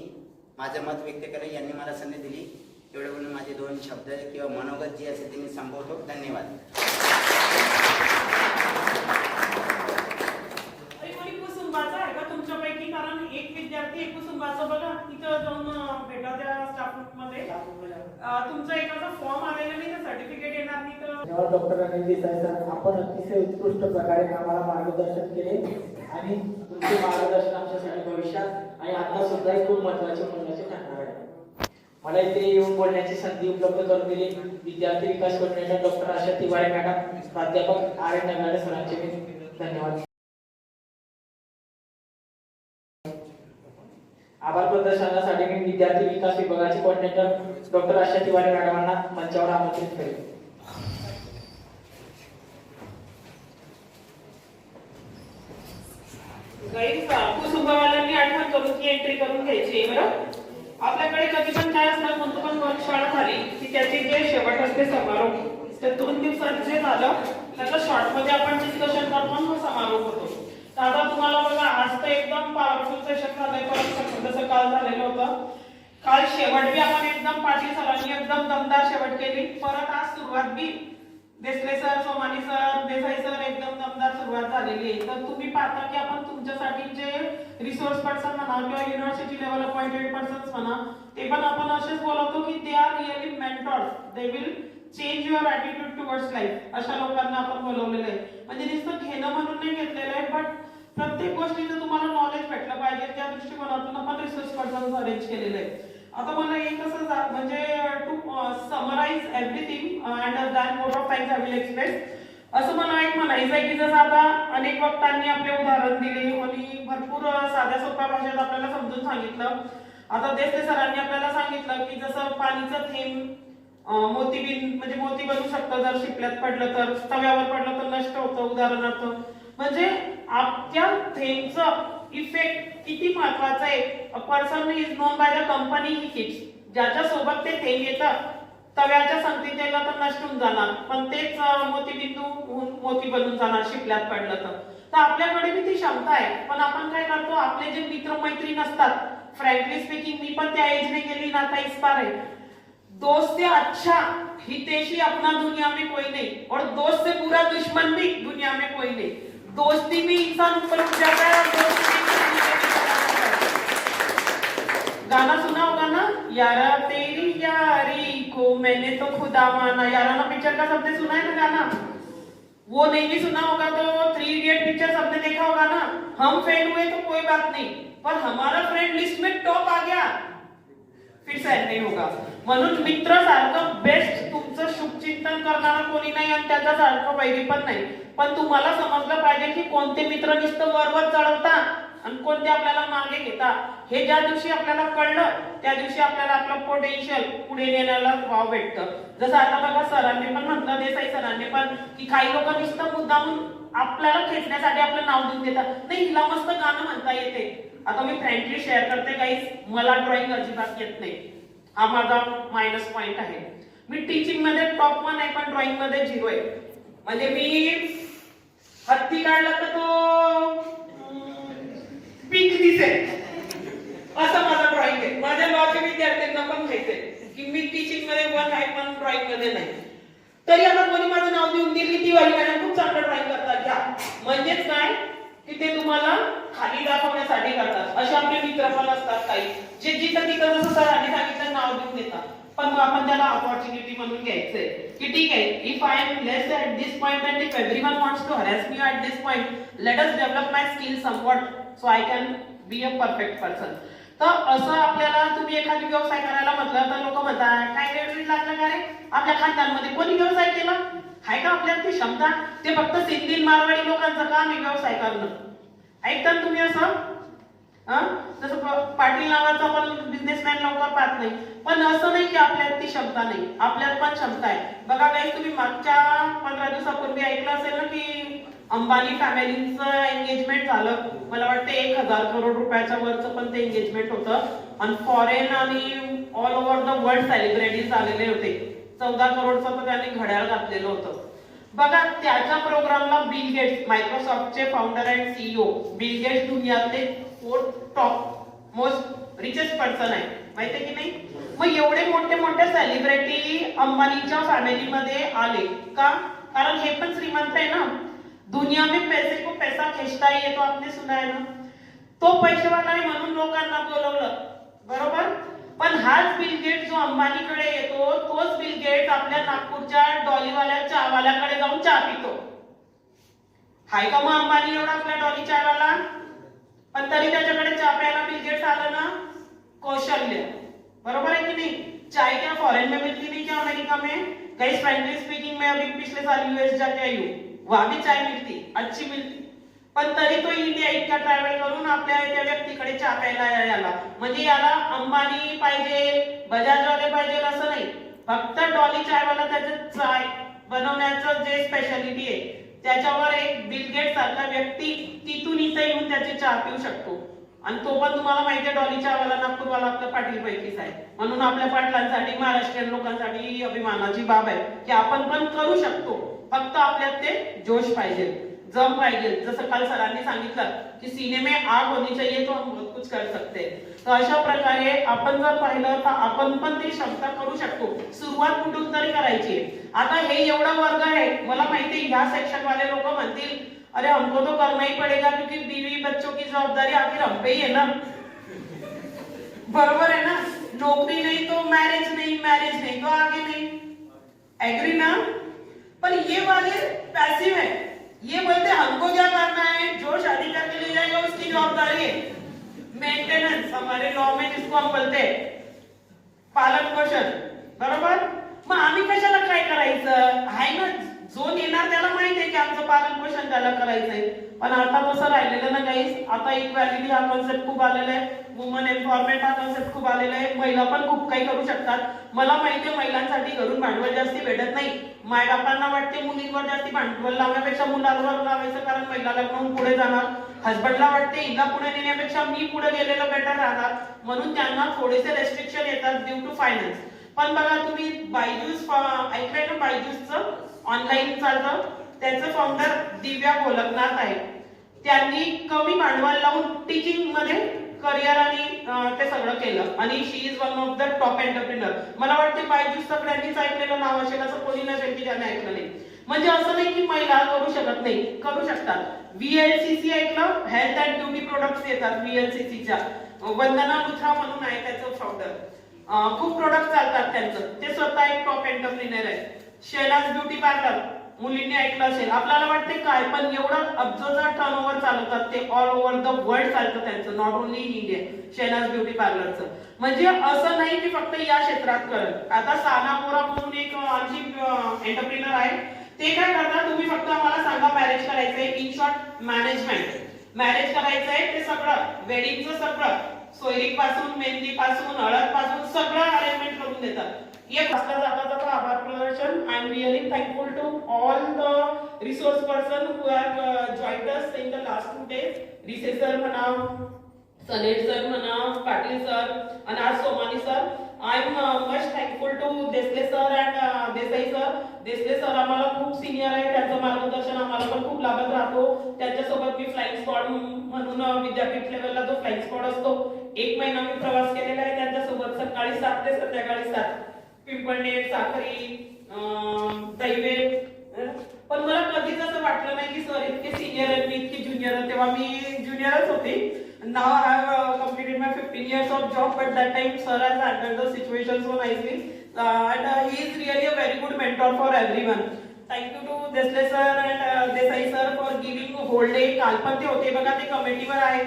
माझं मत व्यक्त करेन. यांनी मला संधी दिली एवढं बोलून माझे 2 शब्द किंवा मनोगत जे असेल ते मी संबोधतो. धन्यवाद. कुसुंबाचा आहे का तुमच्यापैकी? कारण एक विद्यार्थी एक कुसुंबाचा बघा तिथं जाऊन भेटा त्या स्टाफ मध्ये तुमचा एखादा फॉर्म आलेला नाही तर सर्टिफिकेट येणार नाही तर. डॉक्टर अनिल देसाई सर आपण अतिशय उत्कृष्ट प्रकारे आम्हाला मार्गदर्शन केले आणि तुमचे मार्गदर्शन आमच्यासाठी भविष्यात आणि आता सुद्धा खूप महत्त्वाचे ठरणार आहे. मला इथे येऊन बोलण्याची संधी उपलब्ध करून दिली विद्यार्थी विकास कोऑर्डिनेटर डॉक्टर आशा तिवारी मॅडम, प्राध्यापक RN नगाडे सरांचे मी धन्यवाद. आभार प्रदर्शनासाठी मी विद्यार्थी विकास विभागाचे कोऑर्डिनेटर डॉक्टर आशा तिवारी मॅडमांना मंचावर आमंत्रित करेन. गाईज कुसुंबावाल्यांनी आठवण करून ती एंट्री करून घ्यायची बरं. आपल्याकडे कधी पण काय असणार कोणतं पण वर्गशाळा झाली की त्याची जे शेवट असते समारोप, त्या 2 दिवसात जे झालं त्याचं शॉर्ट मध्ये आपण डिस्कशन करतो मग समारोप होतो. तर आता तुम्हाला बघा आज तर एकदम पॉवरफुल सेशन झालंय, परत जसं काल झालेलं होतं. काल शेवट बी आपण एकदम पाटील सरांनी एकदम दमदार शेवट केली. परत आज सुरुवात B Desle sir, Somani sir, Desai sir एकदम दमदार सुरुवात झालेली आहे. तर तुम्ही पाहता की आपण तुमच्यासाठी जे रिसोर्स पर्सन म्हणा किंवा युनिव्हर्सिटी लेवल अपॉइंटेड पर्सन्स म्हणा ते पण आपण असेच बोलवतो की they are really mentors, they will change your attitude towards life. अशा लोकांना आपण बोलवलेलं आहे. म्हणजे नुसतं घेणं म्हणून नाही घेतलेलं आहे, बट प्रत्येक गोष्टीचं तुम्हाला नॉलेज भेटलं पाहिजे त्या दृष्टिकोनातून आपण रिसोर्स पर्सन अरेंज केलेलं आहे. आता मला एक असं म्हणजे to summarise everything and then more of times I will express. असं मला एक म्हणायचं आहे की जसं आता अनेक वक्तांनी आपले उदाहरण दिले आणि भरपूर साध्या सोप्या भाषेत आपल्याला समजून सांगितलं. आता देसले सरांनी आपल्याला सांगितलं की जसं पाणीचं थेंब मोतीबिंद म्हणजे मोती बनू शकतं जर शिपल्यात पडलं तर, तव्यावर पडलं तर नष्ट होतं उदाहरणार्थ. म्हणजे त्या थेंबचं इफेक्ट किती महत्वाचा आहे. A person is known by the company he keeps. ज्याच्या सोबत ते थेंब येतं तव्याच्या संगतीला तर नष्ट होऊन जाणार, पण तेच मोतीबिंदू मोती बनून जाणार शिपल्यात पडलं तर आपल्याकडे बी ती क्षमता आहे. पण आपण काय करतो, आपले जे मित्र मैत्रीण असतात, फ्रँकली स्पीकिंग मी पण त्या एजने गेली ना आता इस पार है, दोस्त से अच्छा हितेशी अपना दुनिया में कोई नहीं और दोस्त से बुरा दुश्मन भी दुनिया में कोई नहीं. दोस्ती में इंसान ऊपर उठ जाता है और दोस्ती गाना सुना होगा ना, यारा तेरी यारी को मैंने तो खुदा माना. याराना पिक्चर का सबने सुना है ना गाना, वो नहीं भी सुना होगा तो 3 इडियट पिक्चर सबने देखा होगा ना. हम फेल हुए तो कोई बात नहीं, पर हमारा फ्रेंड लिस्ट में टॉप आ गया फिर सैड नहीं होगा. म्हणून मित्र सारखं बेस्ट तुमचं शुभचिंतन करणारा कोणी नाही आणि त्याच्या सारखं वैरी पण नाही. पण तुम्हाला समजलं पाहिजे की कोणते मित्र नुसतं वरवर चढवता आणि कोणते आपल्याला मागे घेता. हे ज्या दिवशी आपल्याला कळलं त्या दिवशी आपल्याला आपलं पोटेन्शियल पुढे नेण्याला वाव भेटतं. जसं आता बघा सरांनी पण म्हटलं, देसाई सरांनी पण, की काही लोक नुसतं मुद्दामून आपल्याला खेचण्यासाठी आपलं नाव देऊन देतात. नाही, हिला मस्त गाणं म्हणता येते. आता मी फ्रँकली शेअर करते गाईस, मला ड्रॉइंग अजिबात येत नाही. हा माझा मायनस पॉइंट आहे. मी टीचिंग मध्ये टॉप 1 आहे पण ड्रॉइंग मध्ये 0 आहे. म्हणजे मी हत्ती काढला तर तो पीक दिसेल असं माझं ड्रॉइंग आहे. माझ्या लॉच्या विद्यार्थ्यांना पण माहिती आहे की मी टीचिंग मध्ये 1 आहे पण ड्रॉइंग मध्ये नाही. तरी आता कोणी माझं नाव देऊन दिली की वाली मॅडम खूप चांगलं ड्रॉइंग करतात घ्या. म्हणजेच काय की ते तुम्हाला खाली दाखवण्यासाठी करतात. असे आपले मित्र पण असतात काही जे जिथं तिथं जसं सरांनी सांगितलं नाव देऊन देतात. पण मग आपण त्याला अपॉर्च्युनिटी म्हणून घ्यायचंय की ठीक आहे, if I am less at this point and if everyone wants to harass me at this point, let us develop my skill somewhat so I can be a perfect person. तर असं आपल्याला तुम्ही एखादी व्यवसाय करायला म्हटलं तर लोक म्हणतात काय वेळ लागलं का रे, आपल्या खानदानमध्ये कोणी व्यवसाय केला आहे का, आपल्यात ती क्षमता. ते फक्त सिंधी मारवाडी लोकांचं काम आहे व्यवसाय करणं. ऐकता तुम्ही असं जसं पाटील नावाचा पण बिझनेसमॅन लवकर पाहत नाही. पण असं नाही की आपल्यात ती क्षमता नाही, आपल्यात पण क्षमता आहे. बघा काही तुम्ही मागच्या 15 दिवसापूर्वी ऐकलं असेल ना की अंबानी फॅमिलीचं एंगेजमेंट झालं. मला वाटतं 1000 करोड रुपयाच्या वरचं पण ते एंगेजमेंट होतं आणि फॉरेन आणि all over the world celebrities आलेले होते. 14 करोडचं तर त्यांनी घड्याळ घातलेलं होतं. बघा त्याच्या प्रोग्रामला बिल गेट्स, मायक्रोसॉफ्टचे founder and CEO Bill Gates दुनियातले 4th top most richest person आहे, माहिती की नाही. मग एवढे मोठे मोठे सेलिब्रिटी अंबानीच्या फॅमिलीमध्ये आले का, कारण हे पण श्रीमंत आहे ना. दुनिया में पैसे को पैसा खेचता है, ये तो आपने सुना है ना. तो पैसेवाला आहे म्हणून लोकांना बोलवलं, बरोबर. पण हाच बिल गेट जो अंबानीकडे येतो तोच बिल गेट आपल्या नागपूरच्या डॉलीवाल्या चहावाल्याकडे जाऊन चहा पितो. हाय का मग अंबानी एवढा आपल्या डॉली चहावाला, पण तरी त्याच्याकडे चहा प्यायला बिल गेट्स आलं ना. कौशल्य, बरोबर है कि नहीं. चाय क्या फॉरेन में मिलती नहीं क्या अमेरिका में. गाइस फ्रैंकली स्पीकिंग मैं अभी पिछले साल यूएस जाके आई हूँ, वहां भी चाय मिलती, अच्छी मिलती. पण तरी तो इंडिया इतका ट्रॅव्हल करून पण आपल्या त्या व्यक्तीकडे चहा प्यायला यायला, म्हणजे याला अंबानी पाहिजे, बजाजवाले पाहिजे असं नाही. फक्त डॉली चायवाला त्याचं चाय बनवण्याचं जे स्पेशालिटी आहे त्याच्यावर एक बिल गेट सारखा व्यक्ती तिथून इथे येऊन त्याची चहा पिऊ शकतो. आणि तो पण तुम्हाला माहिती आहे डॉली चायवाला नागपूरवाला आपल्या पाटील पैकीच आहे. म्हणून आपल्या पाटलांसाठी महाराष्ट्रीयन लोकांसाठी अभिमानाची बाब आहे की आपण पण करू शकतो. फक्त आपल्यात ते जोश पाहिजे, जम पाहिजे. जसं काल सरांनी सांगितलं की सीने में आग होनी चाहिए तो हम बहुत कुछ कर सकते हैं. तर अशा प्रकारे आपण जर पाहिलं तर आपण पण ती क्षमता करू शकतो. सुरुवात कुठून तरी करायची. आता हे एवढा वर्ग आहे, मला माहिती आहे ह्या सेक्शन वाले लोक म्हणतील अरे हमको तो करना ही पड़ेगा क्योंकि बीवी बच्चों की जवाबदारी आखिर हम पे ही है ना. बरोबर है ना. नौकरी नहीं तो मैरिज नहीं, मैरिज नहीं तो आगे नहीं. एग्री ना. पर ये वाले पैसिव है, ये बोलते हमको क्या करना है, जो शादी करके ले जाएगा उसकी जवाबदारी है. मेंटेनेंस हमारे लॉ में जिसको हम बोलते हैं पालन पोषण. बरोबर. मग आम्ही कशाला काय करायचं आहे ना. जो येणार त्याला माहिती आहे की आमचं पालन पोषण त्याला करायचंय. पण आता तसं राहिलेलं ना गाईस. आता इक्वॅलिटी हा कॉन्सेप्ट खूप आलेला आहे, वुमन एम्पॉवरमेंट हा कॉन्सेप्ट खूप आलेला आहे. महिला पण खूप काही करू शकतात. मला माहिती आहे महिलांसाठी घरून भांडवल जास्ती भेटत नाही. मायबापांना वाटते मुलींवर जास्ती भांडवल लावण्यापेक्षा मुलांवर लावायचं, कारण महिला लग्न होऊन पुढे जाणार. हसबंडला वाटते हिला पुढे नेण्यापेक्षा मी पुढे गेलेलं बेटर राहणार, म्हणून त्यांना थोडेसे रेस्ट्रिक्शन येतात ड्यू टू फायनान्स. पण बघा तुम्ही बायजूस ऐकलंय ना, बायजूसचं ऑनलाईन चालतं, त्याचं फाउंडर दिव्या गोलकनाथ आहे. त्यांनी कमी भांडवल लावून टीचिंग मध्ये करिअर आणि ते सगळं केलं आणि she is one of the top entrepreneur. मला वाटते बायजूस सगळ्यांनीच ऐकलेलं नाव असेल, असं कोणी नसेल की ज्याने ऐकलं नाही. म्हणजे असं नाही की महिला करू शकत नाही, करू शकतात. VLCC ऐकलं, हेल्थ अँड ब्युटी प्रोडक्ट्स येतात VLCCच्या. वंदना लुथरा म्हणून आहे त्याचं फाउंडर. खूप प्रोडक्ट चालतात त्यांचं. ते स्वतः एक टॉप एंटरप्रिनर आहे. शैलाज ब्युटी पार्लर मुलींनी ऐकलं असेल. आपल्याला वाटते काय, पण एवढं अब्जोचा टर्नओव्हर चालवतात ते. ऑल ओव्हर द वर्ल्ड चालतं त्यांचं, not only in India. Shaila's beauty पार्लरचं म्हणजे असं नाही की फक्त या क्षेत्रात करत. आता सानापुरा म्हणून एक आमची एंटरप्रिनर आहे. ते काय करतात, तुम्ही फक्त आम्हाला सांगा मॅरेज करायचंय, इन शॉर्ट मॅनेजमेंट. मॅरेज करायचंय ते सगळं, वेडिंगचं सगळं, सोयरीक पासून, मेहंदी पासून, हळद पासून सगळं अरेंजमेंट करून देतात. एक असला जाता आभार प्रदर्शन. I am really thankful to all the resource person who have joined us in the last 2 days. रिसे सर म्हणा, सनेट सर म्हणा, पाटील सर आणि आज Somani sir. I am much thankful to Desle sir and Desai sir. Desle sir आम्हाला खूप सिनियर आहे, त्यांचं मार्गदर्शन आम्हाला पण खूप लाभत राहतो. त्यांच्यासोबत मी फ्लाइंग स्क्वॉड म्हणून विद्यापीठ लेवलला जो फ्लाइंग स्क्वॉड असतो, 1 महिना मी प्रवास केलेला आहे त्यांच्यासोबत. सकाळी 7 ते संध्याकाळी 7, पिंपळनेर, साखरी, दैवेट. पण मला कधीच असं वाटलं नाही की सर इतके सिनियर आहेत, मी इतकी ज्युनियर. तेव्हा मी ज्युनियरच होते. Now I have completed my 15 years of job, but that time sir has handled the situation so nicely, and he is really a very good mentor for everyone. Thank you to Desle sir and Desai sir for giving whole day. काल पण ते होते बघा, ते कमिटीवर आहे.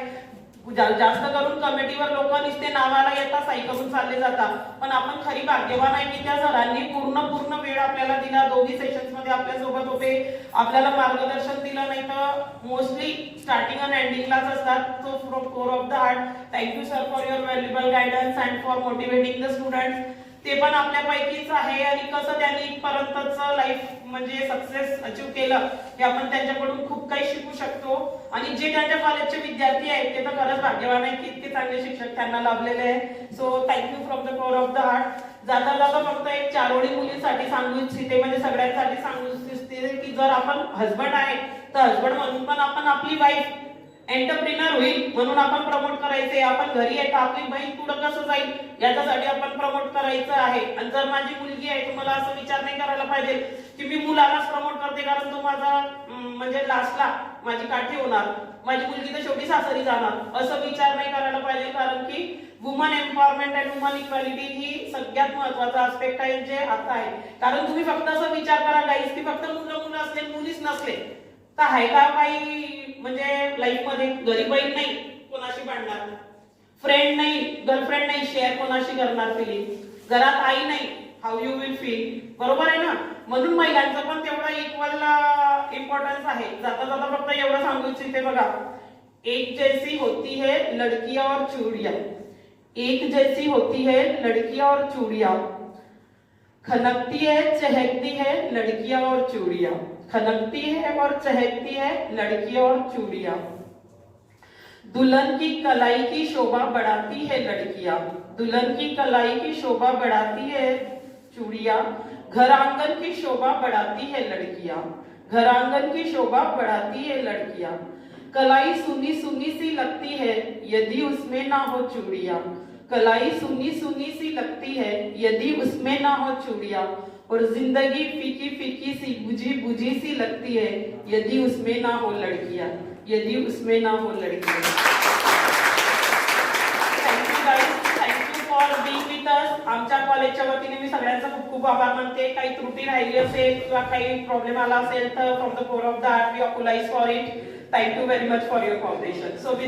जास्त करून कमिटीवर लोक नुसते नावाला येतात, सही करून चालले जातात. पण आपण खरी भाग्यवान आहे की त्या सरांनी पूर्ण वेळ आपल्याला दिला. दोन्ही सेशन्स मध्ये आपल्या सोबत होते, आपल्याला मार्गदर्शन दिलं. नाही तर मोस्टली स्टार्टिंग आणि एंडिंगलाच असतात. So from core of the heart thank you sir for your valuable guidance and for motivating the students. ते पण आपल्यापैकीच आहे आणि कसं त्यांनी इथपर्यंतचं लाईफ म्हणजे सक्सेस अचीव्ह केलं हे आपण त्यांच्याकडून खूप काही शिकू शकतो. आणि जे त्यांच्या कॉलेजचे विद्यार्थी आहेत ते तर खरंच भाग्यवान आहेत की इतके चांगले शिक्षक त्यांना लाभलेले आहे. So thank you from the core of the heart. जाता जाता फक्त एक 4 ओळी मुलींसाठी सांगू इच्छिते, म्हणजे सगळ्यांसाठी सांगू इच्छिते की जर आपण हसबंड आहे तर हसबंड म्हणून पण आपण आपली वाईफ एंटरप्रिनर होईल म्हणून आपण प्रमोट करायचे. आपण घरी आहे तर आपली बहीण पुढे कसं जाईल याच्यासाठी आपण प्रमोट करायचं आहे. आणि जर माझी मुलगी आहे तुम्हाला असं विचार नाही करायला पाहिजे की मी मुलालाच प्रमोट करते कारण तो माझा म्हणजे लास्टला माझी काठी होणार, माझी मुलगी तर शेवटी सासरी जाणार, असं विचार नाही करायला पाहिजे. कारण की woman empowerment and woman equality ही सगळ्यात महत्वाचा आस्पेक्ट आहे जे आता आहे. कारण तुम्ही फक्त असं विचार करा गाईस की फक्त मुलं असले मुलीच नसले तर आहे का काही म्हणजे लाईफ मध्ये. घरी बहीण नाही कोणाशी भांडणार, फ्रेंड नाही, गर्लफ्रेंड नाही शेअर कोणाशी करणार फिलिंग, घरात आई नाही, हाऊ यू विल फील. बरोबर आहे ना. म्हणून महिलांचं पण तेवढा इक्वल इम्पॉर्टन्स आहे. जाता जाता फक्त एवढं सांगू इच्छिते बघा, एक जैसी होती है लड़कियां और चूड़ियां, एक जैसी होती है लड़कियां और चूड़ियां, खनकती है चहकती है लड़कियां और चूड़ियां, खनकती है और चहकती है लड़कियां और चूड़ियां। दुल्हन की कलाई की शोभा बढ़ाती है लड़कियां, दुल्हन की कलाई की शोभा बढ़ाती है चूड़ियां, घर आंगन की शोभा बढ़ाती है लड़कियां, घर आंगन की शोभा बढ़ाती है लड़कियां। कलाई सुनी सुनी सी लगती है यदि उसमें ना हो चूड़ियां, कलाई सुनी सुनी सी लगती है यदि उसमें ना हो चूड़ियां। और जिंदगी फीकी फीकी सी बुझी बुझी सी लगती है यदि उसमें ना हो लड़कियां, यदि उसमें ना हो लड़कियां। Thank you guys, thank you for being with us. आमच्या कॉलेजच्या वतीने मी सगळ्यांचा खूप खूप आभार मानते. काही त्रुटी राहिली असेल किंवा काही प्रॉब्लेम आला असेल तर from the core of the heart we apologise for it. Thank you very much for your cooperation. So with